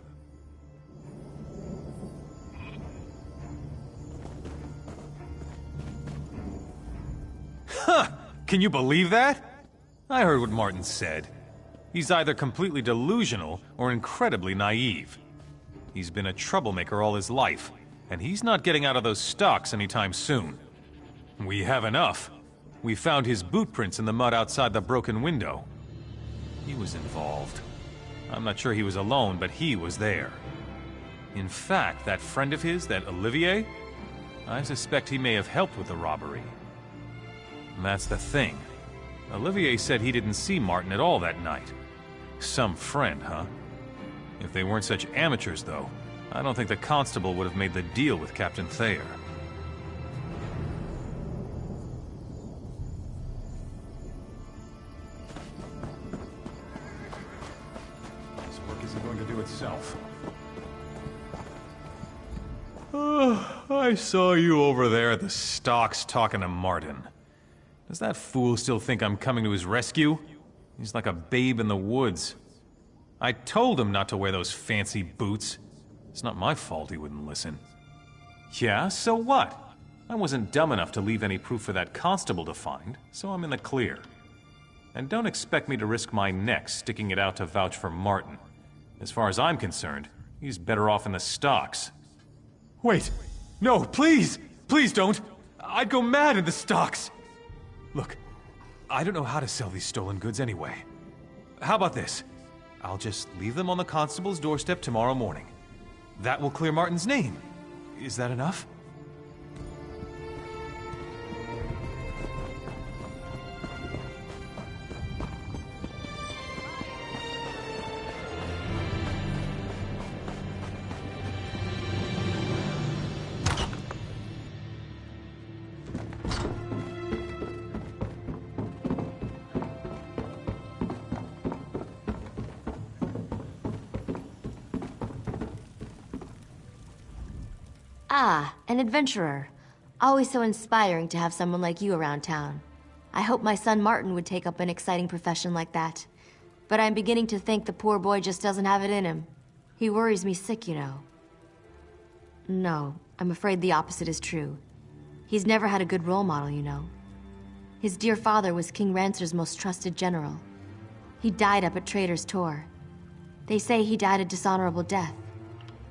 Huh! Can you believe that? I heard what Martin said. He's either completely delusional or incredibly naive. He's been a troublemaker all his life, and he's not getting out of those stocks anytime soon. We have enough. We found his boot prints in the mud outside the broken window. He was involved. I'm not sure he was alone, but he was there. In fact, that friend of his, that Olivier, I suspect he may have helped with the robbery. And that's the thing. Olivier said he didn't see Martin at all that night. Some friend, huh? If they weren't such amateurs, though, I don't think the constable would have made the deal with Captain Thayer. This work isn't going to do itself. I saw you over there at the stocks talking to Martin. Does that fool still think I'm coming to his rescue? He's like a babe in the woods. I told him not to wear those fancy boots. It's not my fault he wouldn't listen. Yeah, so what? I wasn't dumb enough to leave any proof for that constable to find, so I'm in the clear. And don't expect me to risk my neck sticking it out to vouch for Martin. As far as I'm concerned, he's better off in the stocks. Wait! No, please! Please don't! I'd go mad in the stocks! Look, I don't know how to sell these stolen goods anyway. How about this? I'll just leave them on the constable's doorstep tomorrow morning. That will clear Martin's name. Is that enough?
Ah, an adventurer. Always so inspiring to have someone like you around town. I hope my son Martin would take up an exciting profession like that. But I'm beginning to think the poor boy just doesn't have it in him. He worries me sick, you know. No, I'm afraid the opposite is true. He's never had a good role model, you know. His dear father was King Rancer's most trusted general. He died up at Trader's Tor. They say he died a dishonorable death.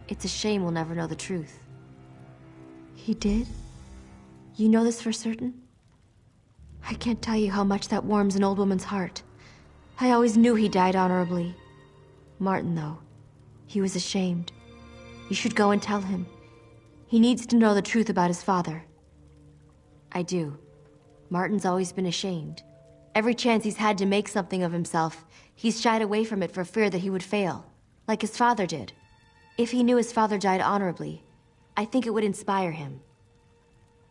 It's a shame we'll never know the truth. He did? You know this for certain? I can't tell you how much that warms an old woman's heart. I always knew he died honorably. Martin, though, he was ashamed. You should go and tell him. He needs to know the truth about his father. I do. Martin's always been ashamed. Every chance he's had to make something of himself, he's shied away from it for fear that he would fail, like his father did. If he knew his father died honorably, I think it would inspire him.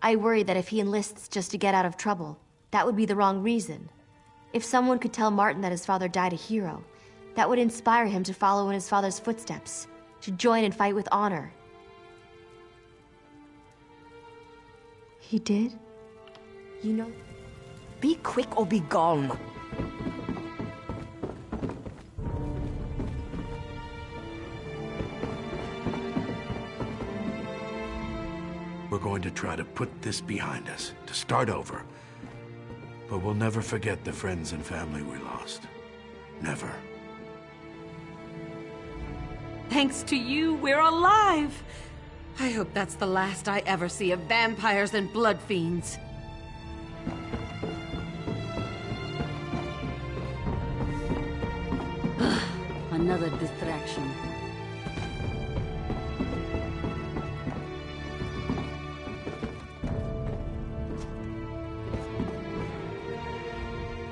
I worry that if he enlists just to get out of trouble, that would be the wrong reason. If someone could tell Martin that his father died a hero, that would inspire him to follow in his father's footsteps, to join and fight with honor. He did? You know...
Be quick or be gone.
We're going to try to put this behind us, to start over. But we'll never forget the friends and family we lost. Never.
Thanks to you, we're alive! I hope that's the last I ever see of vampires and blood fiends.
Another distraction.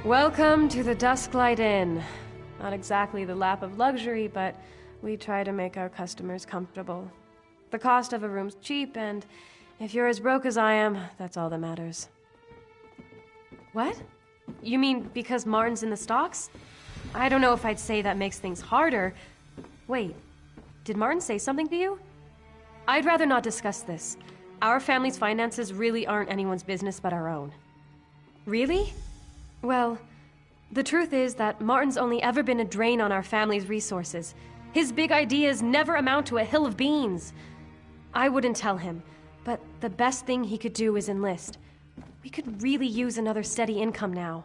Welcome to the Dusklight Inn. Not exactly the lap of luxury, but we try to make our customers comfortable. The cost of a room's cheap, and if you're as broke as I am, that's all that matters. What? You mean because Martin's in the stocks? I don't know if I'd say that makes things harder. Wait, did Martin say something to you? I'd rather not discuss this. Our family's finances really aren't anyone's business but our own. Really? Well, the truth is that Martin's only ever been a drain on our family's resources. His big ideas never amount to a hill of beans. I wouldn't tell him, but the best thing he could do is enlist. We could really use another steady income now.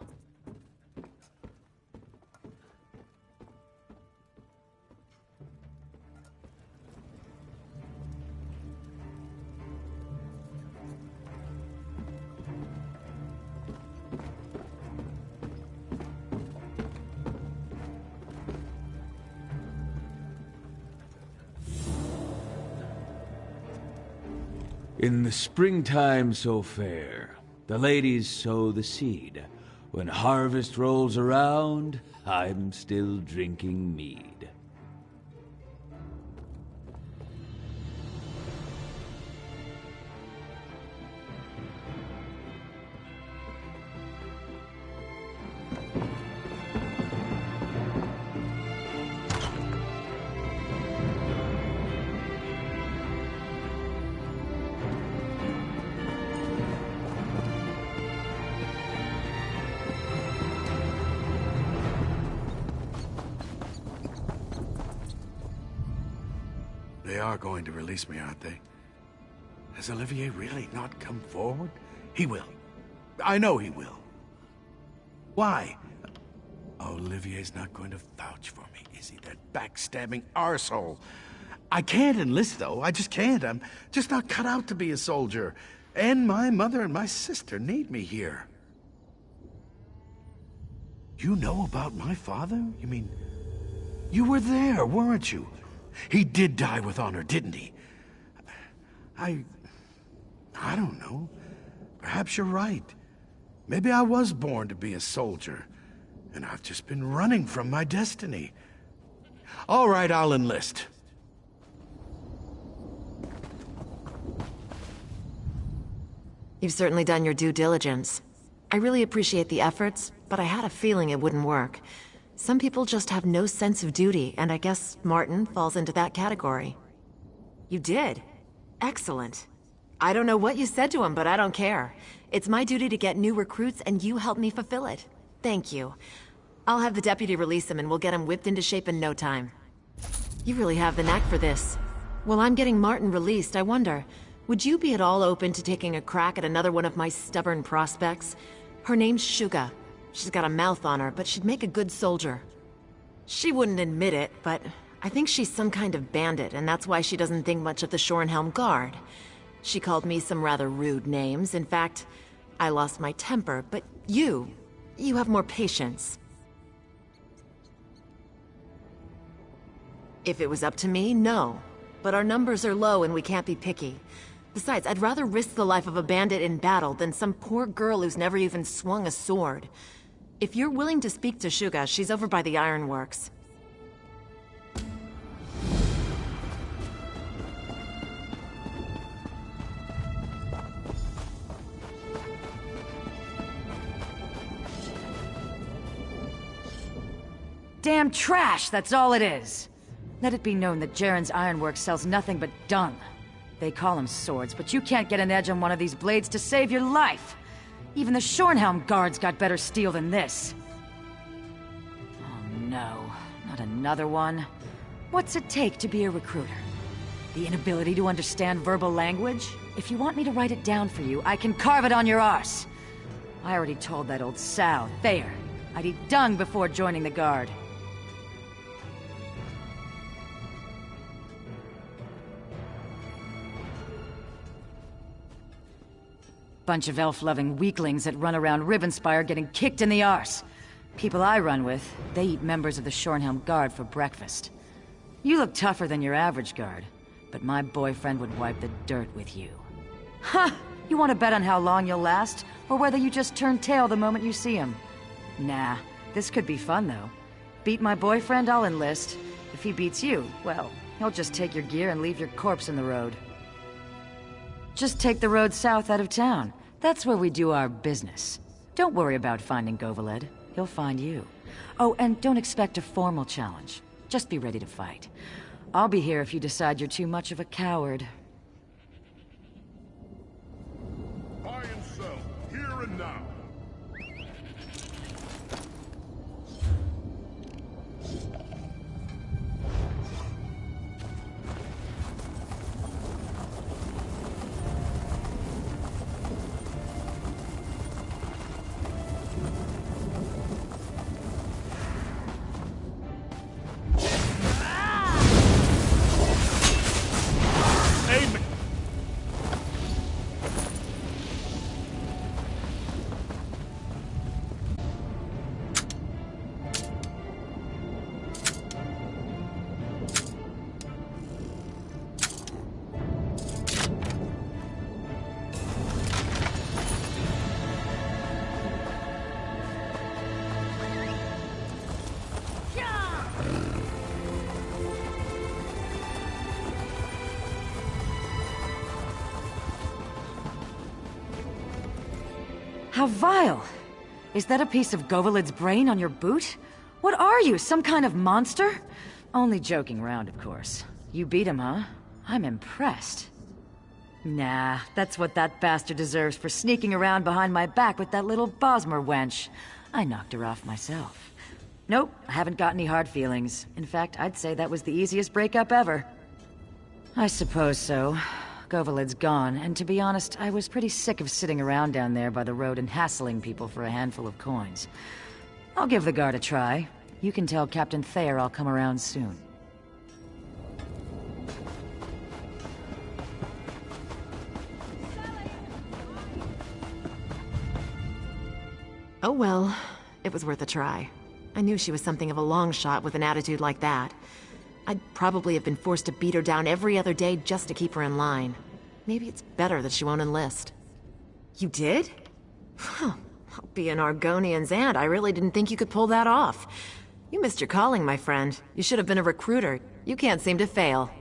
In the springtime so fair, the ladies sow the seed. When harvest rolls around, I'm still drinking mead.
They are going to release me, aren't they? Has Olivier really not come forward? He will. I know he will. Why? Olivier's not going to vouch for me, is he? That backstabbing arsehole. I can't enlist, though. I just can't. I'm just not cut out to be a soldier. And my mother and my sister need me here. You know about my father? You mean, you were there, weren't you? He did die with honor, didn't he? I don't know. Perhaps you're right. Maybe I was born to be a soldier, and I've just been running from my destiny. All right, I'll enlist.
You've certainly done your due diligence. I really appreciate the efforts, but I had a feeling it wouldn't work. Some people just have no sense of duty, and I guess Martin falls into that category. You did? Excellent. I don't know what you said to him, but I don't care. It's my duty to get new recruits, and you helped me fulfill it. Thank you. I'll have the deputy release him, and we'll get him whipped into shape in no time. You really have the knack for this. While I'm getting Martin released, I wonder, would you be at all open to taking a crack at another one of my stubborn prospects? Her name's Suga. She's got a mouth on her, but she'd make a good soldier. She wouldn't admit it, but I think she's some kind of bandit, and that's why she doesn't think much of the Shorenhelm Guard. She called me some rather rude names. In fact, I lost my temper, but you have more patience. If it was up to me, no. But our numbers are low and we can't be picky. Besides, I'd rather risk the life of a bandit in battle than some poor girl who's never even swung a sword. If you're willing to speak to Suga, she's over by the ironworks.
Damn trash, that's all it is. Let it be known that Jaren's ironworks sells nothing but dung. They call them swords, but you can't get an edge on one of these blades to save your life. Even the Shorenhelm guards got better steel than this. Oh no, not another one. What's it take to be a recruiter? The inability to understand verbal language? If you want me to write it down for you, I can carve it on your arse. I already told that old sow, Thayer, I'd eat dung before joining the guard. Bunch of elf-loving weaklings that run around Rivenspire getting kicked in the arse. People I run with, they eat members of the Shorenhelm Guard for breakfast. You look tougher than your average guard, but my boyfriend would wipe the dirt with you. Ha! You want to bet on how long you'll last, or whether you just turn tail the moment you see him? Nah, this could be fun, though. Beat my boyfriend, I'll enlist. If he beats you, well, he'll just take your gear and leave your corpse in the road. Just take the road south out of town. That's where we do our business. Don't worry about finding Goveled. He'll find you. Oh, and don't expect a formal challenge. Just be ready to fight. I'll be here if you decide you're too much of a coward.
Buy and sell, here and now.
How vile! Is that a piece of Goveled's brain on your boot? What are you, some kind of monster? Only joking around, of course. You beat him, huh? I'm impressed. Nah, that's what that bastard deserves for sneaking around behind my back with that little Bosmer wench. I knocked her off myself. Nope, I haven't got any hard feelings. In fact, I'd say that was the easiest breakup ever. I suppose so. Goveled's gone, and to be honest, I was pretty sick of sitting around down there by the road and hassling people for a handful of coins. I'll give the guard a try. You can tell Captain Thayer I'll come around soon.
Oh well, it was worth a try. I knew she was something of a long shot with an attitude like that. I'd probably have been forced to beat her down every other day just to keep her in line. Maybe it's better that she won't enlist. You did? Well, I'll be an Argonian's aunt. I really didn't think you could pull that off. You missed your calling, my friend. You should have been a recruiter. You can't seem to fail.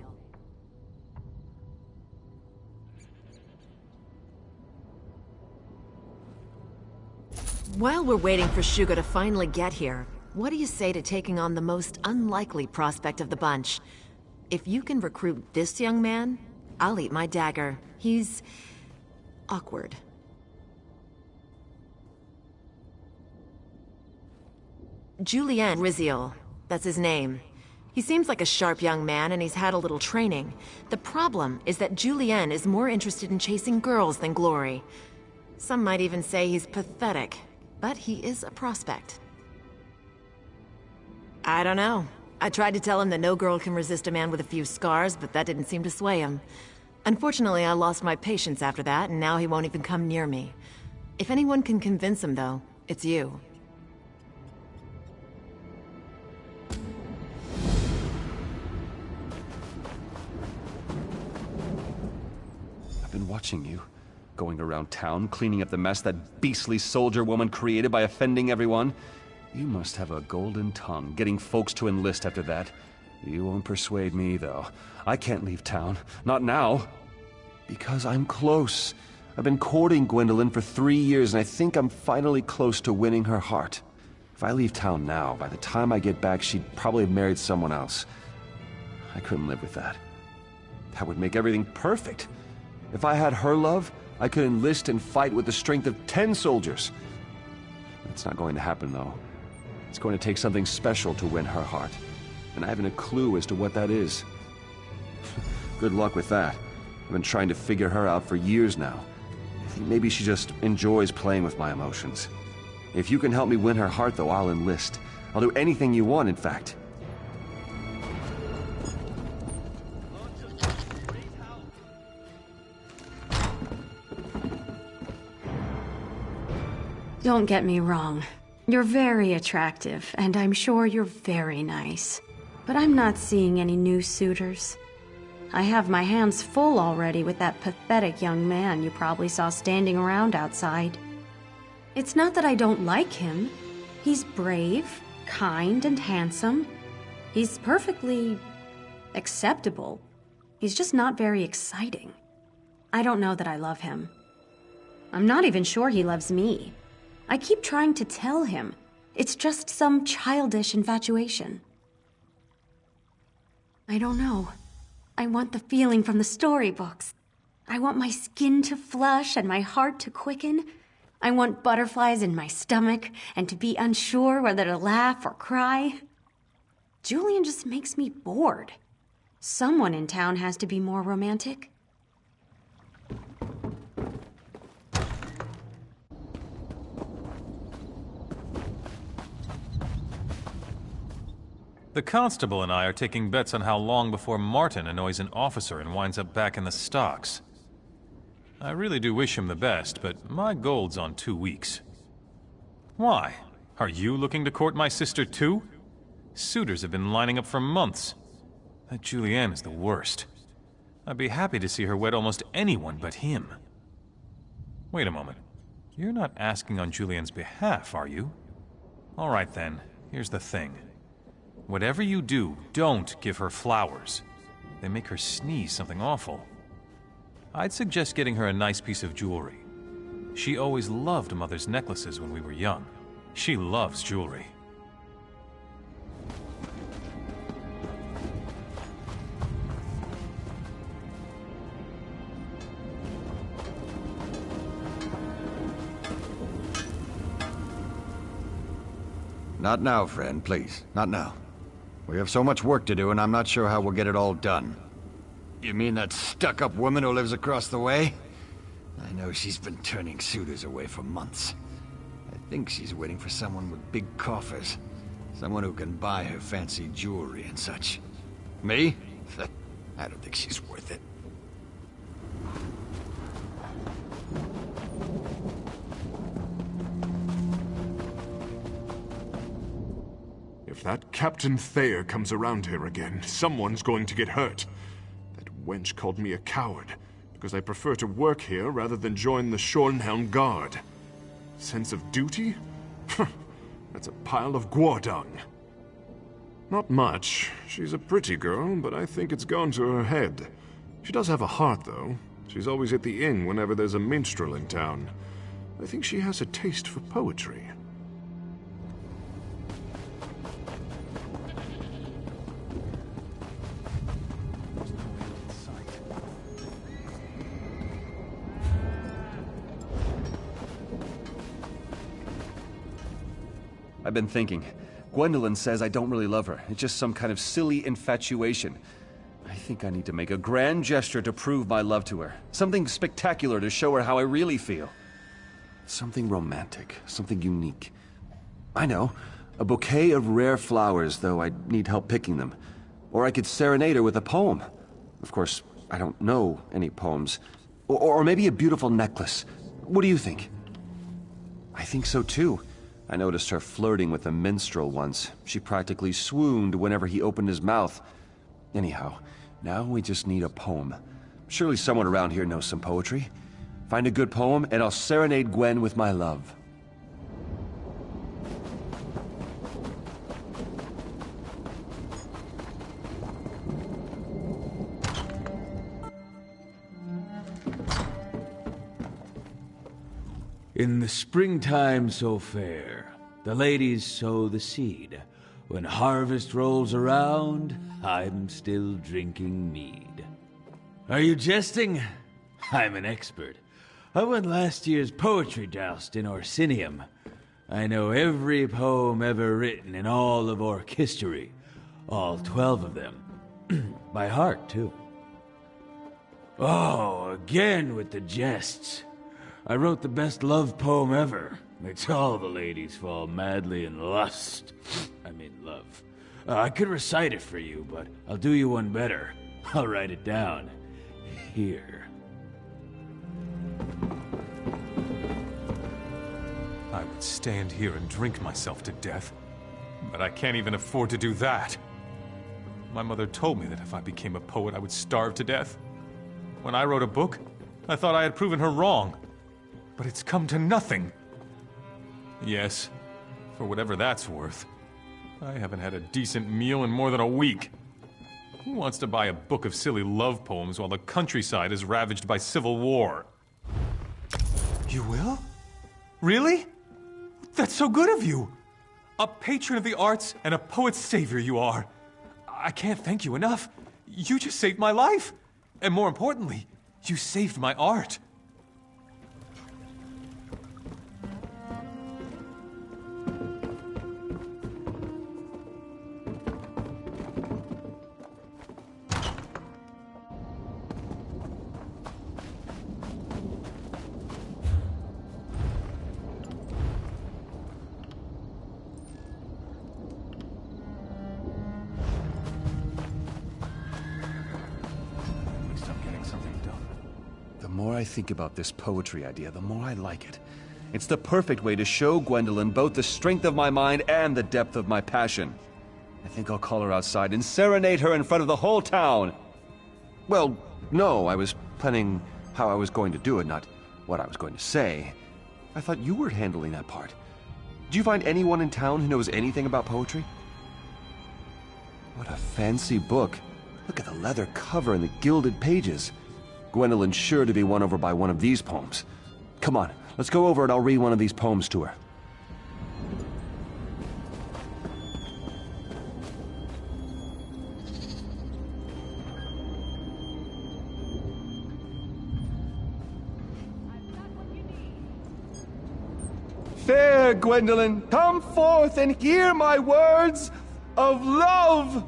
While we're waiting for Shugo to finally get here, what do you say to taking on the most unlikely prospect of the bunch? If you can recruit this young man, I'll eat my dagger. He's awkward. Julien Riziol, that's his name. He seems like a sharp young man and he's had a little training. The problem is that Julien is more interested in chasing girls than glory. Some might even say he's pathetic, but he is a prospect. I don't know. I tried to tell him that no girl can resist a man with a few scars, but that didn't seem to sway him. Unfortunately, I lost my patience after that, and now he won't even come near me. If anyone can convince him, though, it's you.
I've been watching you. Going around town, cleaning up the mess that beastly soldier woman created by offending everyone. You must have a golden tongue, getting folks to enlist after that. You won't persuade me, though. I can't leave town. Not now. Because I'm close. I've been courting Gwendolyn for 3 years, and I think I'm finally close to winning her heart. If I leave town now, by the time I get back, she'd probably have married someone else. I couldn't live with that. That would make everything perfect. If I had her love, I could enlist and fight with the strength of 10 soldiers. That's not going to happen, though. It's going to take something special to win her heart. And I haven't a clue as to what that is. Good luck with that. I've been trying to figure her out for years now. I think maybe she just enjoys playing with my emotions. If you can help me win her heart, though, I'll enlist. I'll do anything you want, in fact.
Don't get me wrong. You're very attractive, and I'm sure you're very nice. But I'm not seeing any new suitors. I have my hands full already with that pathetic young man you probably saw standing around outside. It's not that I don't like him.
He's brave, kind, and handsome. He's perfectly acceptable. He's just not very exciting. I don't know that I love him. I'm not even sure he loves me. I keep trying to tell him. It's just some childish infatuation. I don't know. I want the feeling from the storybooks. I want my skin to flush and my heart to quicken. I want butterflies in my stomach and to be unsure whether to laugh or cry. Julian just makes me bored. Someone in town has to be more romantic.
The constable and I are taking bets on how long before Martin annoys an officer and winds up back in the stocks. I really do wish him the best, but my gold's on 2 weeks. Why? Are you looking to court my sister too? Suitors have been lining up for months. That Julianne is the worst. I'd be happy to see her wed almost anyone but him. Wait a moment. You're not asking on Julianne's behalf, are you? All right then, here's the thing. Whatever you do, don't give her flowers. They make her sneeze something awful. I'd suggest getting her a nice piece of jewelry. She always loved Mother's necklaces when we were young. She loves jewelry.
Not now, friend, please. Not now. We have so much work to do, and I'm not sure how we'll get it all done. You mean that stuck-up woman who lives across the way? I know she's been turning suitors away for months. I think she's waiting for someone with big coffers. Someone who can buy her fancy jewelry and such. Me? I don't think she's worth it.
If that Captain Thayer comes around here again, someone's going to get hurt. That wench called me a coward, because I prefer to work here rather than join the Shornhelm Guard. Sense of duty? That's a pile of guardung. Not much. She's a pretty girl, but I think it's gone to her head. She does have a heart, though. She's always at the inn whenever there's a minstrel in town. I think she has a taste for poetry.
I've been thinking. Gwendolyn says I don't really love her. It's just some kind of silly infatuation. I think I need to make a grand gesture to prove my love to her. Something spectacular to show her how I really feel. Something romantic. Something unique. I know. A bouquet of rare flowers, though I'd need help picking them. Or I could serenade her with a poem. Of course, I don't know any poems. Or maybe a beautiful necklace. What do you think? I think so too. I noticed her flirting with a minstrel once. She practically swooned whenever he opened his mouth. Anyhow, now we just need a poem. Surely someone around here knows some poetry. Find a good poem, and I'll serenade Gwen with my love.
In the springtime so fair, the ladies sow the seed. When harvest rolls around, I'm still drinking mead. Are you jesting? I'm an expert. I won last year's poetry joust in Orsinium. I know every poem ever written in all of Orc history. All 12 of them. By heart, too. Oh, again with the jests. I wrote the best love poem ever. Makes all the ladies fall madly in lust. I mean love. I could recite it for you, but I'll do you one better. I'll write it down. Here.
I would stand here and drink myself to death, but I can't even afford to do that. My mother told me that if I became a poet, I would starve to death. When I wrote a book, I thought I had proven her wrong. But it's come to nothing. Yes, For whatever that's worth. I haven't had a decent meal in more than a week. Who wants to buy a book of silly love poems while the countryside is ravaged by civil war? You will? Really? That's so good of you! A patron of the arts and a poet's savior you are. I can't thank you enough. You just saved my life. And more importantly, you saved my art.
The more I think about this poetry idea, the more I like it. It's the perfect way to show Gwendolyn both the strength of my mind and the depth of my passion. I think I'll call her outside and serenade her in front of the whole town. Well, no, I was planning how I was going to do it, not what I was going to say. I thought you were handling that part. Do you find anyone in town who knows anything about poetry? What a fancy book. Look at the leather cover and the gilded pages. Gwendolyn's sure to be won over by one of these poems. Come on, let's go over and I'll read one of these poems to her. Fair Gwendolyn, come forth and hear my words of love!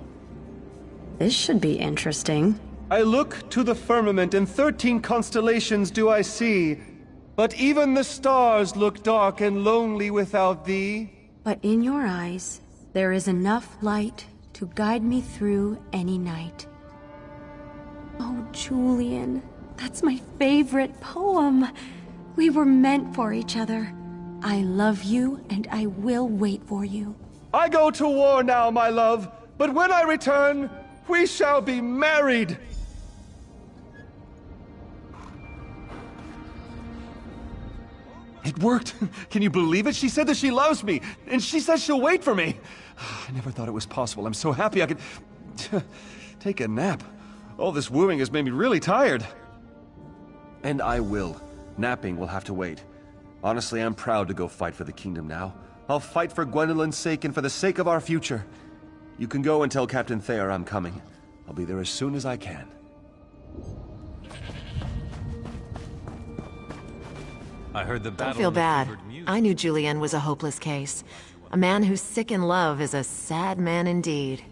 This should be interesting.
I look to the firmament, and 13 constellations do I see. But even the stars look dark and lonely without thee.
But in your eyes, there is enough light to guide me through any night. Oh, Julian, that's my favorite poem. We were meant for each other. I love you, and I will wait for you.
I go to war now, my love, but when I return, we shall be married. It worked! Can you believe it? She said that she loves me, and she says she'll wait for me. I never thought it was possible. I'm so happy I could take a nap. All this wooing has made me really tired. And I will. Napping will have to wait. Honestly, I'm proud to go fight for the kingdom now. I'll fight for Gwendolyn's sake and for the sake of our future. You can go and tell Captain Thayer I'm coming. I'll be there as soon as I can.
I heard the battle.
Don't feel bad. I knew Julian was a hopeless case. A man who's sick in love is a sad man indeed.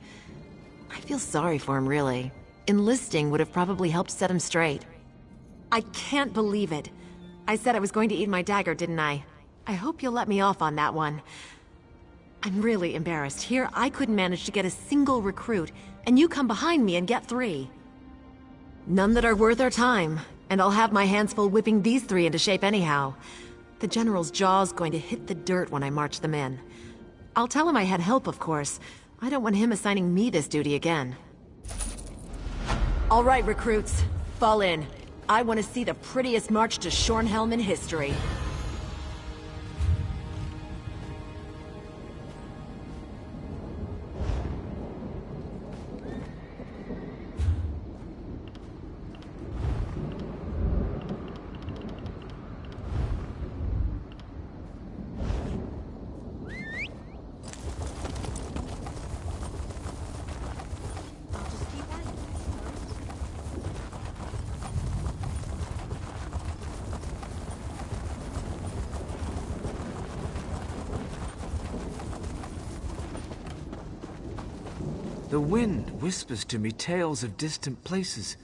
I feel sorry for him, really. Enlisting would have probably helped set him straight. I can't believe it. I said I was going to eat my dagger, didn't I? I hope you'll let me off on that one. I'm really embarrassed. Here, I couldn't manage to get a single recruit, and you come behind me and get 3. None that are worth our time. And I'll have my hands full whipping these 3 into shape anyhow. The General's jaw's going to hit the dirt when I march them in. I'll tell him I had help, of course. I don't want him assigning me this duty again. All right, recruits. Fall in. I want to see the prettiest march to Shornhelm in history.
The wind whispers to me tales of distant places,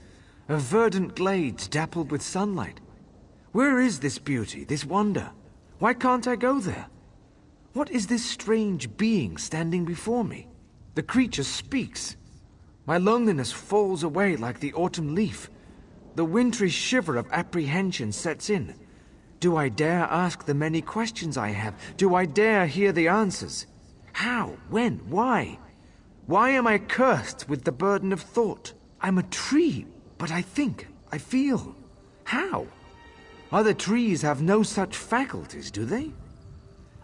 of verdant glades dappled with sunlight. Where is this beauty, this wonder? Why can't I go there? What is this strange being standing before me? The creature speaks. My loneliness falls away like the autumn leaf. The wintry shiver of apprehension sets in. Do I dare ask the many questions I have? Do I dare hear the answers? How? When? Why? Why am I cursed with the burden of thought? I'm a tree, but I think, I feel. How? Other trees have no such faculties, do they?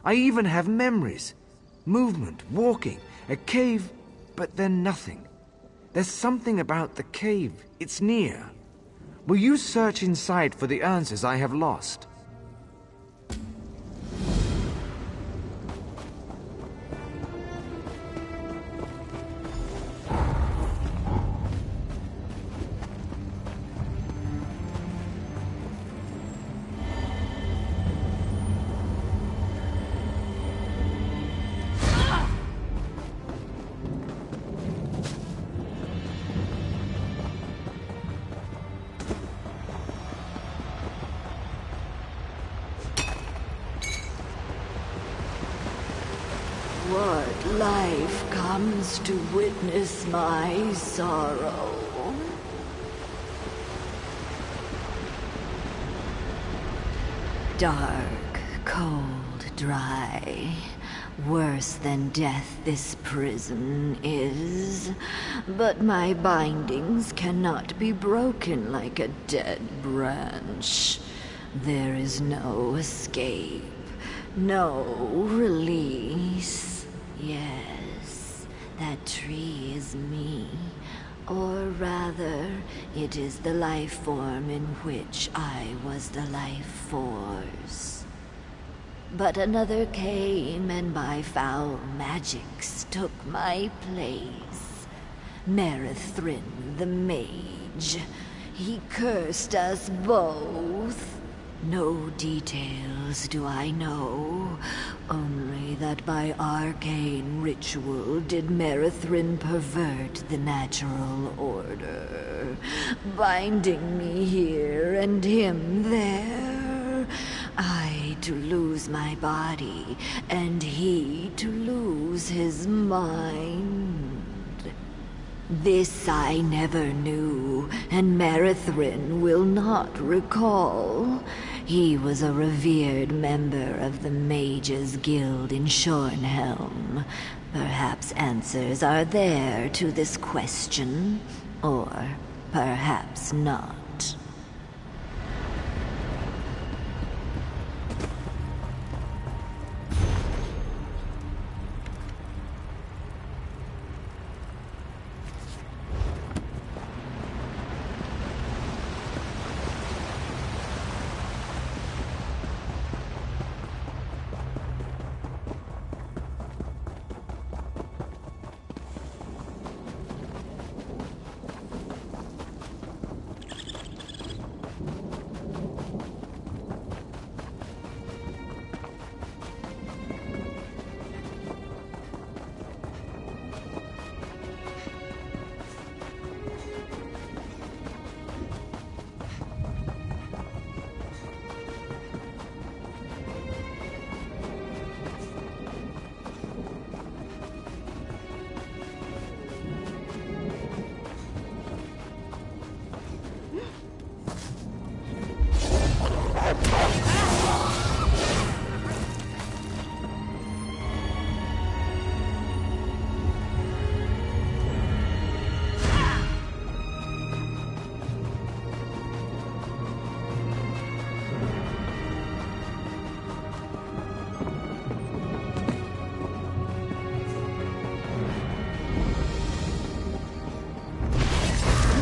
I even have memories, Movement, walking, a cave, but then nothing. There's something about the cave. It's near. Will you search inside for the answers I have lost?
What life comes to witness my sorrow? Dark, cold, dry. Worse than death this prison is. But my bindings cannot be broken like a dead branch. There is no escape, no release. Yes, that tree is me. Or rather, it is the life form in which I was the life force. But another came and by foul magics took my place. Merithrin the mage. He cursed us both. No details do I know, only that by arcane ritual did Merithrin pervert the natural order, binding me here and him there. I to lose my body, and he to lose his mind. This I never knew, and Merithrin will not recall. He was a revered member of the Mages Guild in Shornhelm. Perhaps answers are there to this question, or perhaps not.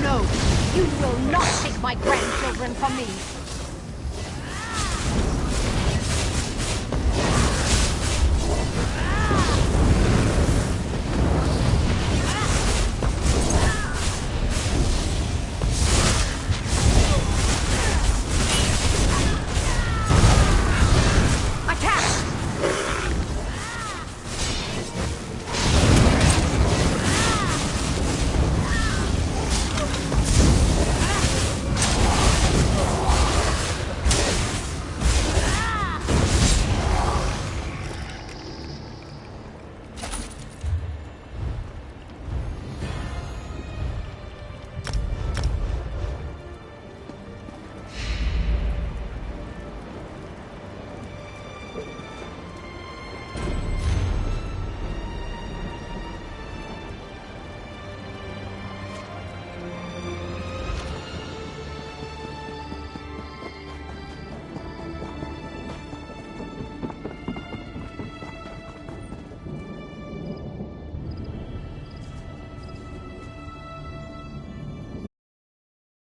No, you will not take my grandchildren from me.